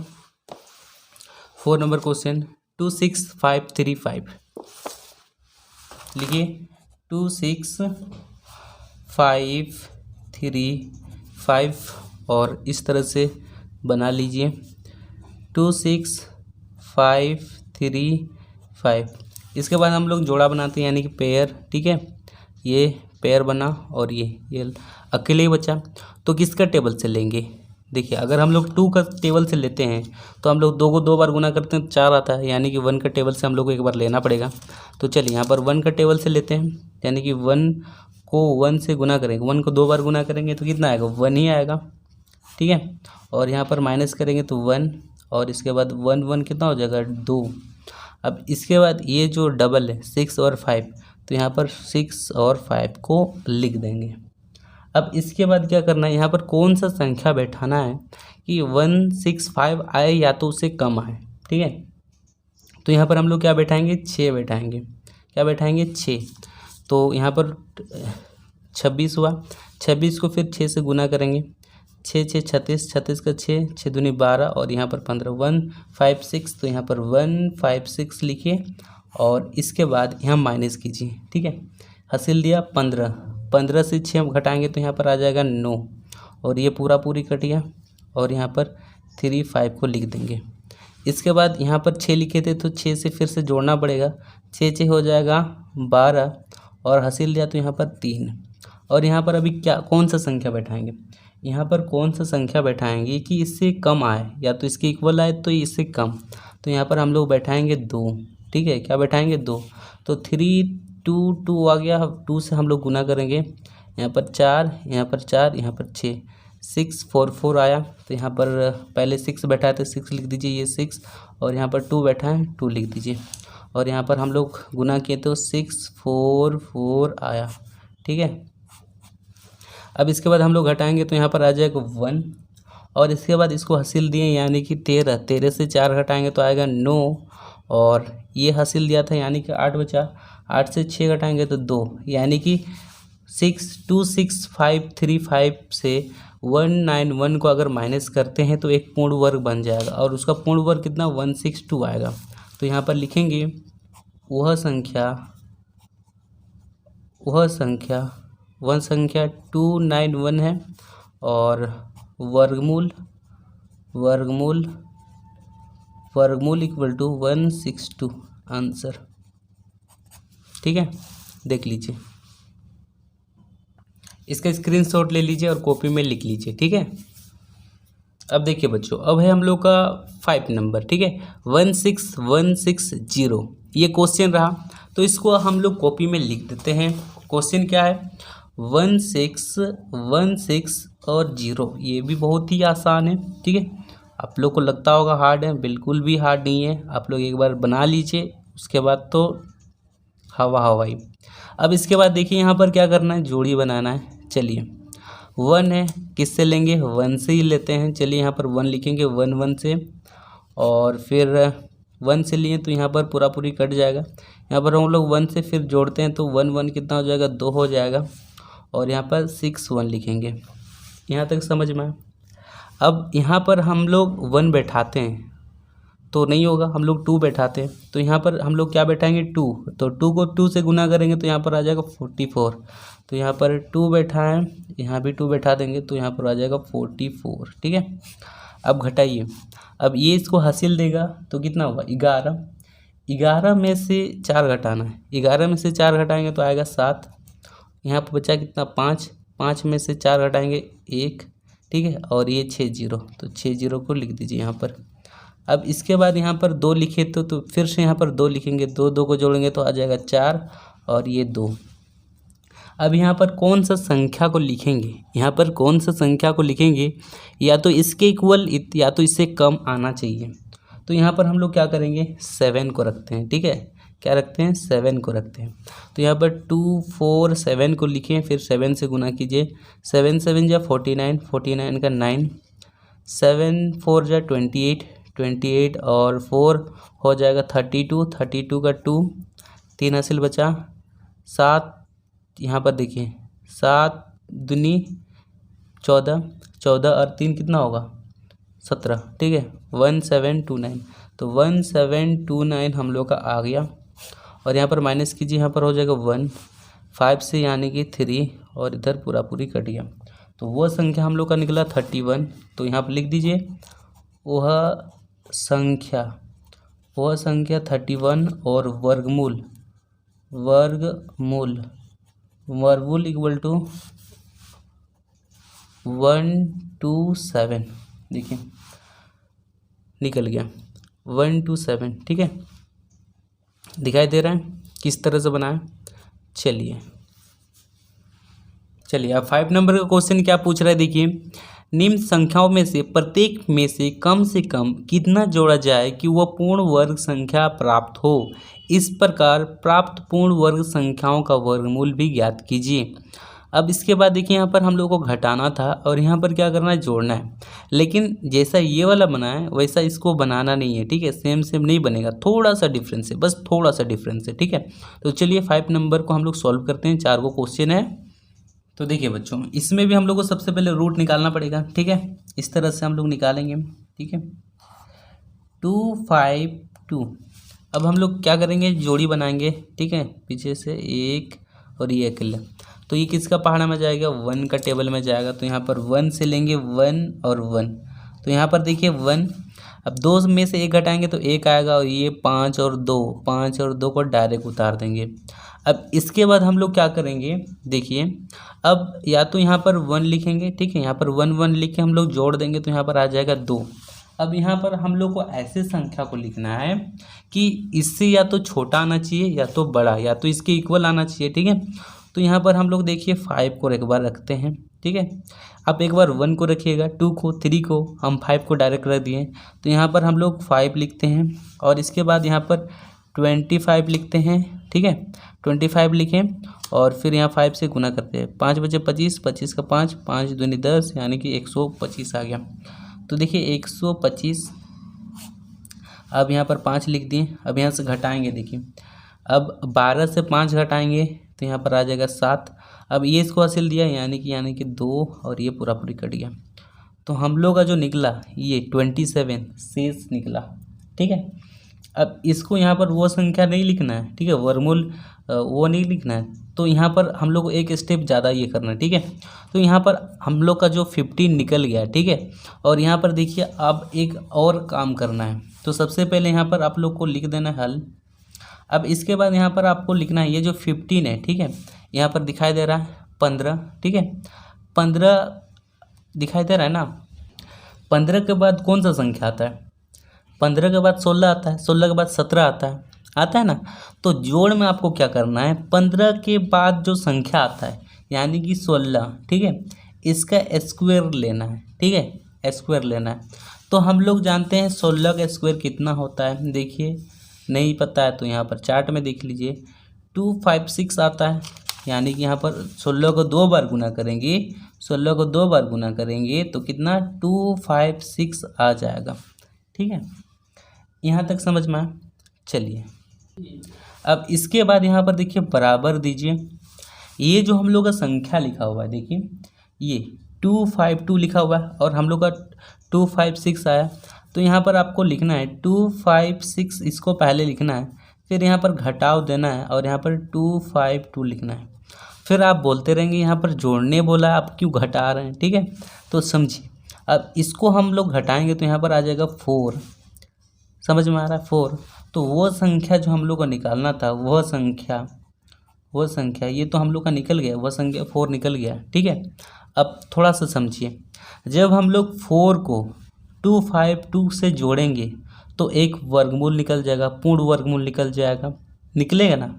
4 नंबर क्वेश्चन 26535 लिखिए, 26535 और इस तरह से बना लीजिए 26535। इसके बाद हम लोग जोड़ा बनाते हैं, यानी कि पेयर, ठीक है। ये पेयर बना और ये अकेले ही बचा, तो किसका टेबल से लेंगे। देखिए अगर हम लोग 2 का टेबल से लेते हैं तो हम लोग 2 को 2 बार गुना करते हैं तो 4 आता है, यानी कि 1 का टेबल से हम लोग को एक बार लेना पड़ेगा। तो चलिए यहाँ पर 1 का टेबल से लेते हैं, यानी कि 1 को 1 से गुना करेंगे, 1 को 2 बार गुना करेंगे तो कितना आएगा, 1 ही आएगा, ठीक है। और यहाँ पर माइनस करेंगे तो 1 और इसके बाद 1 1 कितना हो जाएगा, 2। अब इसके बाद ये जो डबल है 6 और 5, तो यहाँ पर 6 और 5 को लिख देंगे। अब इसके बाद क्या करना है, यहाँ पर कौन सा संख्या बैठाना है कि 165 आए या तो उससे कम आए, ठीक है। तो यहाँ पर हम लोग क्या बैठाएंगे, 6 बैठाएंगे। क्या बैठाएंगे, 6। तो यहाँ पर 26 हुआ। 26 को फिर 6 से गुना करेंगे। 6 6 36, 36 का 6, 6 दूनी 12 और यहाँ पर 15, 156। तो यहाँ पर 156 लिखिए और इसके बाद यहाँ माइनस कीजिए। ठीक है, हासिल दिया 15। 15 से 6 घटाएंगे तो यहाँ पर आ जाएगा 9 और ये पूरी कट गया और यहाँ पर 35 को लिख देंगे। इसके बाद यहाँ पर 6 लिखे थे तो 6 से फिर से जोड़ना पड़ेगा। 6 6 हो जाएगा 12 और हासिल दिया तो यहाँ पर 3। और यहाँ पर अभी क्या कौन सा संख्या बैठाएंगे, यहाँ पर कौन सा संख्या बैठाएंगे कि इससे कम आए, या तो इसके इक्वल आए तो इससे कम। तो यहाँ पर हम लोग बैठाएंगे 2। ठीक है, क्या बैठाएंगे, 2। तो 3 2 2 आ गया। 2 से हम लोग गुना करेंगे। यहाँ पर 4, यहाँ पर 4, यहाँ पर 6, 6 4 4 आया। तो यहाँ पर पहले 6 बैठा है तो 6 लिख दीजिए, ये 6 और यहाँ पर 2 बैठा है 2 लिख दीजिए। और यहाँ पर हम लोग गुना किए तो 6 4 4 आया। ठीक है, अब इसके बाद हम लोग घटाएंगे तो यहाँ पर आ जाएगा 1 और इसके बाद इसको हासिल दिए यानी कि 13। 13 से 4 घटाएंगे तो आएगा 9 और ये हासिल दिया था यानी कि 8 बचा। 8 से 6 घटाएंगे तो 2 यानी कि 62535 से 191 को अगर माइनस करते हैं तो एक पूर्ण वर्ग बन जाएगा और उसका पूर्ण वर्ग कितना 162 आएगा। तो यहाँ पर लिखेंगे वह संख्या 291 है और वर्गमूल इक्वल टू 162 आंसर। ठीक है, देख लीजिए, इसका स्क्रीनशॉट ले लीजिए और कॉपी में लिख लीजिए। ठीक है, अब देखिए बच्चों, अब है हम लोग का 5 नंबर। ठीक है, 16160 ये क्वेश्चन रहा तो इसको हम लोग कॉपी में लिख देते हैं। क्वेश्चन क्या है, 1616 और 0। ये भी बहुत ही आसान है। ठीक है, आप लोग को लगता होगा हार्ड है, बिल्कुल भी हार्ड नहीं है। आप लोग एक बार बना लीजिए, उसके बाद तो हवाई। अब इसके बाद देखिए यहाँ पर क्या करना है, जोड़ी बनाना है। चलिए 1 है, किससे लेंगे, 1 से ही लेते हैं। चलिए यहाँ पर 1 लिखेंगे 1 1 से और फिर 1 से लिए तो यहाँ पर पूरी कट जाएगा। यहाँ पर हम लोग 1 से फिर जोड़ते हैं तो 1 1 कितना हो जाएगा, 2 हो जाएगा और यहाँ पर 6 1 लिखेंगे। यहाँ तक समझ में आया। अब यहाँ पर हम लोग 1 बैठाते हैं तो नहीं होगा, हम लोग 2 बैठाते हैं तो यहाँ पर हम लोग क्या बैठाएंगे, 2। तो 2 को 2 से गुना करेंगे तो यहाँ पर आ जाएगा 44। तो यहाँ पर 2 बैठा है, यहाँ भी 2 बैठा देंगे तो यहाँ पर आ जाएगा 44। ठीक है, अब घटाइए। अब ये इसको हासिल देगा तो कितना होगा, 11। 11 में से 4 घटाना है। 11 में से 4 घटाएंगे तो आएगा 7। यहाँ पर बचा कितना, 5। 5 में से 4 घटाएंगे 1। ठीक है, और ये 6 0 तो 6 0 को लिख दीजिए यहाँ पर। अब इसके बाद यहाँ पर 2 लिखे तो फिर से यहाँ पर 2 लिखेंगे। 2 2 को जोड़ेंगे तो आ जाएगा 4 और ये 2। अब यहाँ पर कौन सा संख्या को लिखेंगे, यहाँ पर कौन सा संख्या को लिखेंगे, या तो इसके इक्वल या तो इससे कम आना चाहिए। तो यहाँ पर हम लोग क्या करेंगे, 7 को रखते हैं। ठीक है, क्या रखते हैं, 7 को रखते हैं। तो यहाँ पर 2 4 7 को लिखें, फिर 7 से गुना कीजिए। 7 7 जा 49, 49 का 9, 7 4 जा 28, 28 और 4 हो जाएगा 32, 32 का 2, 3 हासिल बचा। 7 यहाँ पर देखिए, 7 दूनी 14, 14 और 3 कितना होगा, 17। ठीक है, 1729। तो 1729 हम लोग का आ गया और यहाँ पर माइनस कीजिए, यहाँ पर हो जाएगा 1, 5 से यानी कि 3 और इधर पूरी कट गया। तो वो संख्या हम लोग का निकला 31। तो यहाँ पर लिख दीजिए वह संख्या 31 और वर्गमूल इक्वल टू 127। देखिए निकल गया 127। ठीक है, दिखाई दे रहा है किस तरह से बनाया। चलिए अब 5 नंबर का क्वेश्चन क्या पूछ रहा है, देखिए निम्न संख्याओं में से प्रत्येक में से कम कितना जोड़ा जाए कि वह पूर्ण वर्ग संख्या प्राप्त हो। इस प्रकार प्राप्त पूर्ण वर्ग संख्याओं का वर्गमूल भी ज्ञात कीजिए। अब इसके बाद देखिए यहाँ पर हम लोग को घटाना था और यहाँ पर क्या करना है, जोड़ना है। लेकिन जैसा ये वाला बना है वैसा इसको बनाना नहीं है, ठीक है। सेम सेम नहीं बनेगा, थोड़ा सा डिफरेंस है, बस थोड़ा सा डिफरेंस है, ठीक है। तो चलिए 5 नंबर को हम लोग सॉल्व करते हैं। 4 को क्वेश्चन है। तो देखिए बच्चों, इसमें भी हम लोग को सबसे पहले रूट निकालना पड़ेगा, ठीक है। इस तरह से हम लोग निकालेंगे, ठीक है। 2 5 2। अब हम लोग क्या करेंगे, जोड़ी बनाएंगे, ठीक है। पीछे से 1 और ये अकेला, तो ये किसका पहाड़ा में जाएगा, 1 का टेबल में जाएगा। तो यहाँ पर 1 से लेंगे 1 और 1, तो यहाँ पर देखिए 1। अब 2 में से 1 घटाएंगे तो 1 आएगा, और ये 5 और 2, 5 और 2 को डायरेक्ट उतार देंगे। अब इसके बाद हम लोग क्या करेंगे, देखिए अब या तो यहाँ पर 1 लिखेंगे, ठीक है। यहाँ पर 1 1 लिख के हम लोग जोड़ देंगे तो यहाँ पर आ जाएगा 2। अब यहाँ पर हम लोग को ऐसे संख्या को लिखना है कि इससे या तो छोटा आना चाहिए या तो बड़ा, या तो इसके इक्वल आना चाहिए, ठीक है। तो यहाँ पर हम लोग देखिए 5 को एक बार रखते हैं, ठीक है। आप एक बार 1 को रखिएगा, 2 को, 3 को, हम 5 को डायरेक्ट रख दिए। तो यहाँ पर हम लोग 5 लिखते हैं और इसके बाद यहाँ पर 25 लिखते हैं, ठीक है। 25 लिखें और फिर यहाँ 5 से गुना करते हैं। 5 बचे 25, 25 का 5, 5 दूनी 10, यानी कि 125 आ गया। तो देखिए 125। अब यहाँ पर 5 लिख दिए। अब यहाँ से घटाएंगे, देखिए अब 12 से 5 घटाएंगे तो यहाँ पर आ जाएगा 7। अब ये इसको हासिल दिया, यानी कि 2 और ये पूरा पूरी कट गया। तो हम लोग का जो निकला ये 27 शेष निकला, ठीक है। अब इसको यहाँ पर वो संख्या नहीं लिखना है, ठीक है, वर्गमूल वो नहीं लिखना है। तो यहाँ पर हम लोग को एक स्टेप ज़्यादा ये करना है, ठीक है। तो यहाँ पर हम लोग का जो 15 निकल गया, ठीक है। और यहाँ पर देखिए अब एक और काम करना है। तो सबसे पहले यहाँ पर आप लोग को लिख देना है हल। अब इसके बाद यहाँ पर आपको लिखना है ये जो 15 है, ठीक है। यहाँ पर दिखाई दे रहा है 15, ठीक है। 15 दिखाई दे रहा है ना। 15 के बाद कौन सा संख्या आता है, 15 के बाद 16 आता है, 16 के बाद 17 आता है ना। तो जोड़ में आपको क्या करना है, 15 के बाद जो संख्या आता है यानी कि 16, ठीक है, इसका स्क्वायर लेना है, ठीक है, स्क्वायर लेना है। तो हम लोग जानते हैं 16 का स्क्वायर कितना होता है, देखिए नहीं पता है तो यहाँ पर चार्ट में देख लीजिए 256 आता है। यानी कि यहाँ पर 16 को 2 बार गुना करेंगे, 16 को 2 बार गुना करेंगे तो कितना 256 आ जाएगा, ठीक है। यहाँ तक समझ में आया। चलिए अब इसके बाद यहाँ पर देखिए बराबर दीजिए। ये जो हम लोग का संख्या लिखा हुआ है, देखिए ये 252 लिखा हुआ है और हम लोग का 256 आया। तो यहाँ पर आपको लिखना है 256, इसको पहले लिखना है, फिर यहाँ पर घटाव देना है और यहाँ पर 252 लिखना है। फिर आप बोलते रहेंगे यहाँ पर जोड़ने बोला, आप क्यों घटा रहे हैं, ठीक है। तो समझिए अब इसको हम लोग घटाएंगे तो यहाँ पर आ जाएगा 4, समझ में आ रहा है 4। तो वो संख्या जो हम लोग को निकालना था, वो संख्या ये तो हम लोग का निकल गया, वह संख्या 4 निकल गया, ठीक है। अब थोड़ा सा समझिए, जब हम लोग 4 को 252 से जोड़ेंगे तो एक वर्गमूल निकल जाएगा, पूर्ण वर्गमूल निकलेगा ना।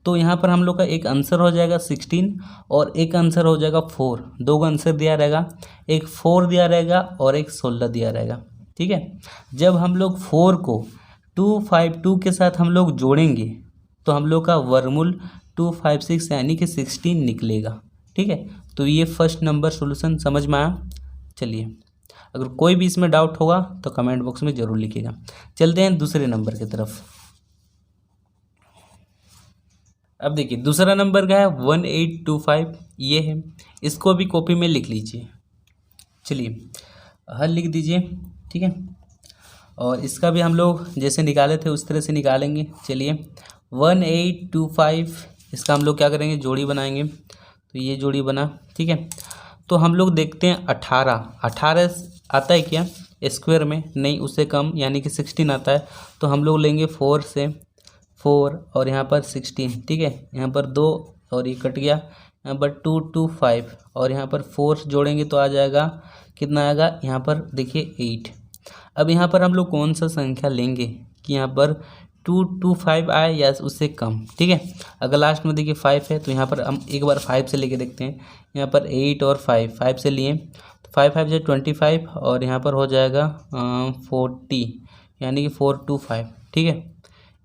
तो यहाँ पर हम लोग का एक आंसर हो जाएगा 16 और एक आंसर हो जाएगा 4। 2 आंसर दिया रहेगा, एक 4 दिया रहेगा और एक 16 दिया रहेगा, ठीक है। जब हम लोग 4 को 252 के साथ हम लोग जोड़ेंगे तो हम लोग का वर्गमूल 256 यानी कि 16 निकलेगा, ठीक है। तो ये फर्स्ट नंबर सॉल्यूशन समझ में आया। चलिए अगर कोई भी इसमें डाउट होगा तो कमेंट बॉक्स में ज़रूर लिखिएगा। चलते हैं दूसरे नंबर की तरफ। अब देखिए दूसरा नंबर का है 1825, ये है, इसको भी कॉपी में लिख लीजिए। चलिए हल लिख दीजिए, ठीक है। और इसका भी हम लोग जैसे निकाले थे उस तरह से निकालेंगे। चलिए 1825, इसका हम लोग क्या करेंगे, जोड़ी बनाएंगे। तो ये जोड़ी बना, ठीक है। तो हम लोग देखते हैं 18 आता है क्या स्क्वायर में, नहीं उससे कम यानी कि 16 आता है। तो हम लोग लेंगे 4 से 4 और यहाँ पर 16, ठीक है। यहाँ पर 2 और ये कट गया, यहाँ पर 225 और यहाँ पर 4 जोड़ेंगे तो आ जाएगा, कितना आएगा यहाँ पर देखिए 8। अब यहाँ पर हम लोग कौन सा संख्या लेंगे कि यहाँ पर 225 आए या उससे कम, ठीक है। अगर लास्ट में देखिए 5 है तो यहाँ पर हम एक बार 5 से लेके देखते हैं। यहाँ पर 8 और 5 से लिए तो 5 5 से 25 और यहाँ पर हो जाएगा 40 यानी कि 425, ठीक है।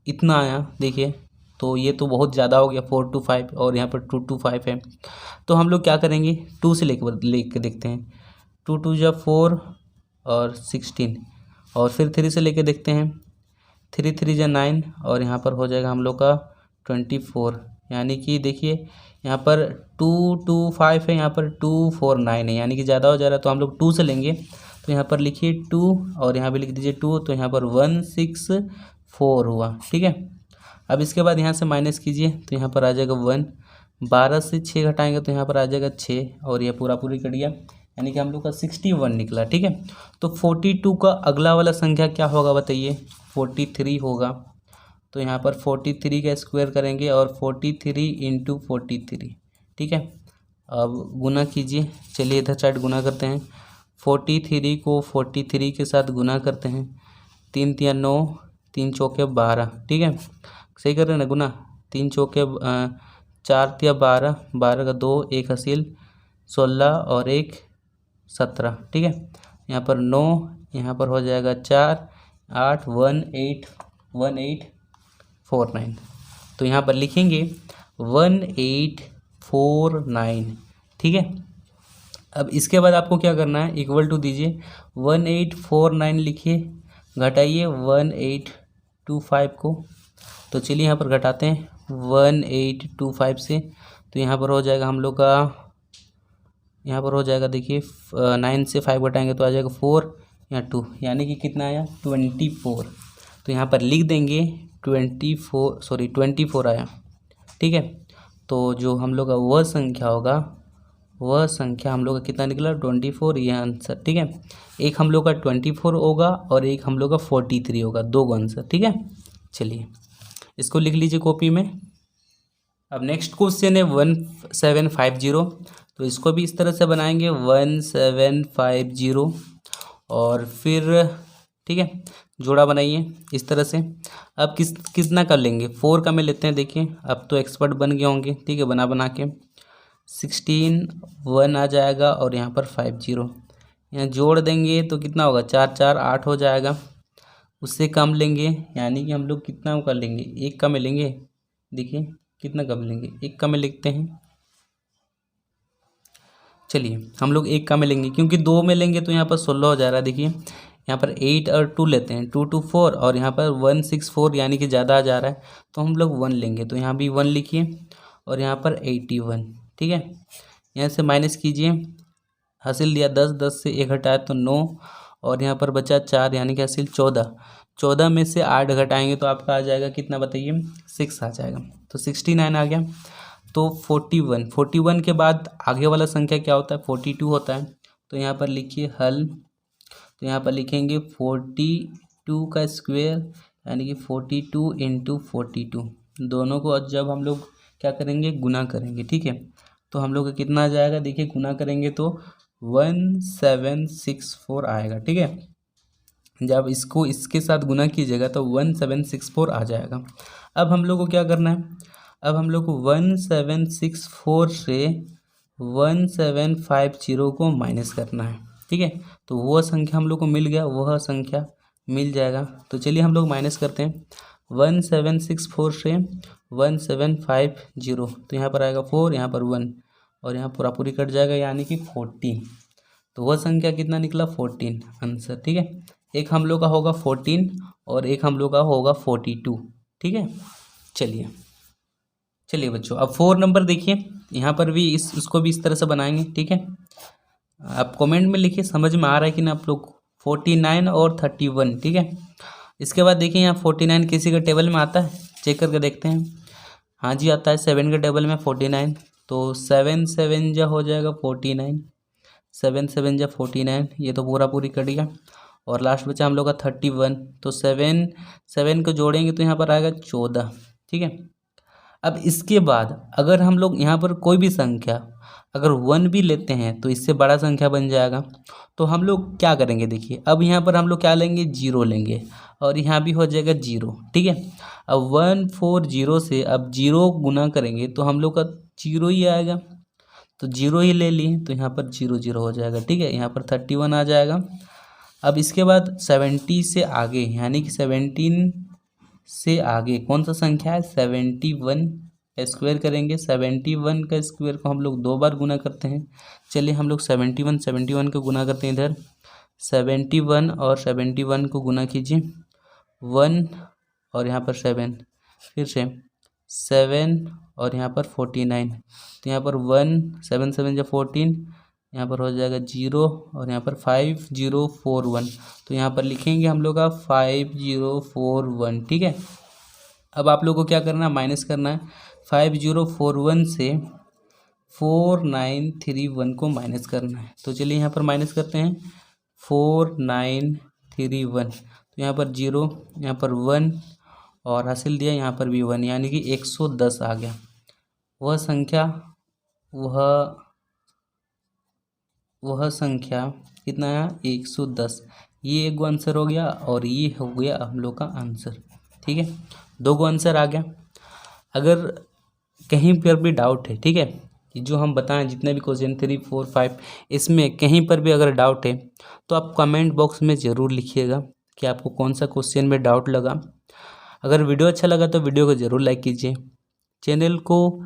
इतना आया देखिए तो ये तो बहुत ज़्यादा हो गया 4 to 5 और यहाँ पर 2 to 5 है। तो हम लोग क्या करेंगे 2 से लेके देखते हैं। 2 2 जा 4 और 16 और फिर 3 से लेके देखते हैं। 3 3 जा 9 और यहाँ पर हो जाएगा हम लोग का 24। यानी कि देखिए यहाँ पर 2 2 5 है, यहाँ पर 2 4 9 है, यानी कि ज़्यादा हो जा रहा है तो हम लोग 2 से लेंगे। तो यहाँ पर लिखिए 2 और यहाँ पे लिख दीजिए 2, तो यहाँ पर 1 6 4 हुआ। ठीक है, अब इसके बाद यहाँ से माइनस कीजिए तो यहाँ पर आ जाएगा 1। 12 से 6 घटाएंगे तो यहाँ पर आ जाएगा 6 और यह पूरी कट गया, यानी कि हम लोग का 61 निकला। ठीक है, तो 42 का अगला वाला संख्या क्या होगा बताइए? 43 होगा। तो यहाँ पर 43 का स्क्वायर करेंगे और 43 इंटू 43। ठीक है, अब गुना कीजिए। चलिए इधर साइड गुना करते हैं। 43 को 43 के साथ गुना करते हैं। 3 तिया 9, 3 चौके 12। ठीक है, सही कर रहे हैं ना गुना? 3 चौके 4 तिया 12, 12 का 2, 1 हासिल 16 और 1 17। ठीक है, यहाँ पर 9, यहाँ पर हो जाएगा 4 8 1849। तो यहाँ पर लिखेंगे 1849। ठीक है, अब इसके बाद आपको क्या करना है, इक्वल टू दीजिए 1849 लिखिए, घटाइए 1825 को। तो चलिए यहाँ पर घटाते हैं 1825 से। तो यहाँ पर हो जाएगा हम लोग का, यहाँ पर हो जाएगा देखिए 9 से 5 घटाएंगे तो आ जाएगा 4 या 2, यानी कि कितना आया 24। तो यहाँ पर लिख देंगे 24 आया। ठीक है, तो जो हम लोग का वह संख्या होगा, वह संख्या हम लोग का कितना निकला 24, ये आंसर। ठीक है, एक हम लोग का 24 होगा और एक हम लोग का 43 होगा, 2 आंसर। ठीक है, चलिए इसको लिख लीजिए कॉपी में। अब नेक्स्ट क्वेश्चन है 1750। तो इसको भी इस तरह से बनाएंगे 1750 और फिर ठीक है जोड़ा बनाइए इस तरह से। अब कितना कर लेंगे, 4 का में लेते हैं। देखिए अब तो एक्सपर्ट बन गए होंगे। ठीक है, बना के 16 1 आ जाएगा और यहाँ पर 50 यहाँ जोड़ देंगे तो कितना होगा 4 4 8 हो जाएगा। उससे कम लेंगे, यानी कि हम लोग कितना कर लेंगे, 1 का में लेंगे। देखिए कितना कम लेंगे, 1 का में लिखते हैं। चलिए हम लोग 1 का में लेंगे, क्योंकि 2 में लेंगे तो यहाँ पर 16 हो जा रहा है। देखिए यहाँ पर 8 और 2 लेते हैं, 2 2 4 और यहाँ पर 1 6 4, यानी कि ज़्यादा आ जा रहा है तो हम लोग 1 लेंगे। तो यहाँ भी 1 लिखिए और यहाँ पर 81। ठीक है, यहाँ से माइनस कीजिए, हासिल दिया 10, 10 से 1 हटाया तो 9 और यहाँ पर बचा 4, यानी कि हासिल 14। 14 में से 8 घटाएंगे तो आपका आ जाएगा कितना बताइए, 6 आ जाएगा। तो 69 आ गया। तो 41 के बाद आगे वाला संख्या क्या होता है, 42 होता है। तो यहाँ पर लिखिए हल। तो यहाँ पर लिखेंगे 42 का स्क्वायर, यानी कि 42 इंटू 42। दोनों को जब हम लोग क्या करेंगे, गुना करेंगे। ठीक है, तो हम लोग का कितना आ जाएगा, देखिए गुना करेंगे तो 1764 आएगा। ठीक है, जब इसको इसके साथ गुना कीजिएगा तो 1764 आ जाएगा। अब हम लोग को क्या करना है, अब हम लोग को 1764 से 1750 को माइनस करना है। ठीक है, तो वह संख्या हम लोग को मिल गया, वह संख्या मिल जाएगा। तो चलिए हम लोग माइनस करते हैं 1764 से 1750। तो यहाँ पर आएगा 4, यहाँ पर 1 और यहाँ पूरी कट जाएगा, यानी कि 14। तो वह संख्या कितना निकला 14 आंसर। ठीक है, एक हम लोग का होगा 14 और एक हम लोग का होगा 42। ठीक है, चलिए बच्चों अब 4 नंबर देखिए, यहाँ पर भी इसको भी इस तरह से बनाएंगे। ठीक है, आप कमेंट में लिखिए समझ में आ रहा है कि ना आप लोग। 49 और 31। ठीक है, इसके बाद देखिए यहाँ 49 किसी का टेबल में आता है, चेक करके देखते हैं। हाँ जी आता है, 7 के टेबल में 49। तो 7 7 जा हो जाएगा 49, 7 7 जा 49, ये तो पूरी कट गया। और लास्ट बचा हम लोग का 31। तो 7 7 को जोड़ेंगे तो यहाँ पर आएगा 14। ठीक है, अब इसके बाद अगर हम लोग यहाँ पर कोई भी संख्या अगर 1 भी लेते हैं तो इससे बड़ा संख्या बन जाएगा। तो हम लोग क्या करेंगे, देखिए अब यहाँ पर हम लोग क्या लेंगे, 0 लेंगे और यहाँ भी हो जाएगा 0। ठीक है, अब 140 से अब 0 गुना करेंगे तो हम लोग का 0 ही आएगा, तो 0 ही ले लिए तो यहाँ पर 0 0 हो जाएगा। ठीक है, यहाँ पर 31 आ जाएगा। अब इसके बाद 70 से आगे, यानी कि 17 से आगे कौन सा संख्या है 71 स्क्वायर करेंगे। 71 का स्क्वायर को हम लोग 2 बार गुना करते हैं। चलिए हम लोग 71 को गुना करते हैं। इधर 71 और 71 को गुना कीजिए 1 और यहाँ पर 7, फिर से 7 और यहाँ पर 49, तो यहाँ पर 1 7 7 या 14, यहाँ पर हो जाएगा 0 और यहाँ पर 5041, तो यहाँ पर लिखेंगे हम लोग का 5041। ठीक है, अब आप लोग को क्या करना है, माइनस करना है। 5041 से 4931 को माइनस करना है। तो चलिए यहाँ पर माइनस करते हैं 4931, तो यहाँ पर 0, यहाँ पर 1 और हासिल दिया, यहाँ पर भी 1, यानी कि 110 आ गया। वह संख्या कितना है 110। ये एक गो आंसर हो गया और ये हो गया हम लोग का आंसर। ठीक है, 2 गो आंसर आ गया। अगर कहीं पर भी डाउट है, ठीक है, कि जो हम बताएं जितने भी क्वेश्चन 3 4 5 इसमें कहीं पर भी अगर डाउट है तो आप कमेंट बॉक्स में ज़रूर लिखिएगा कि आपको कौन सा क्वेश्चन में डाउट लगा। अगर वीडियो अच्छा लगा तो वीडियो को ज़रूर लाइक कीजिए, चैनल को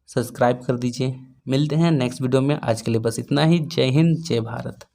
सब्सक्राइब कर दीजिए। मिलते हैं नेक्स्ट वीडियो में, आज के लिए बस इतना ही। जय हिंद, जय भारत।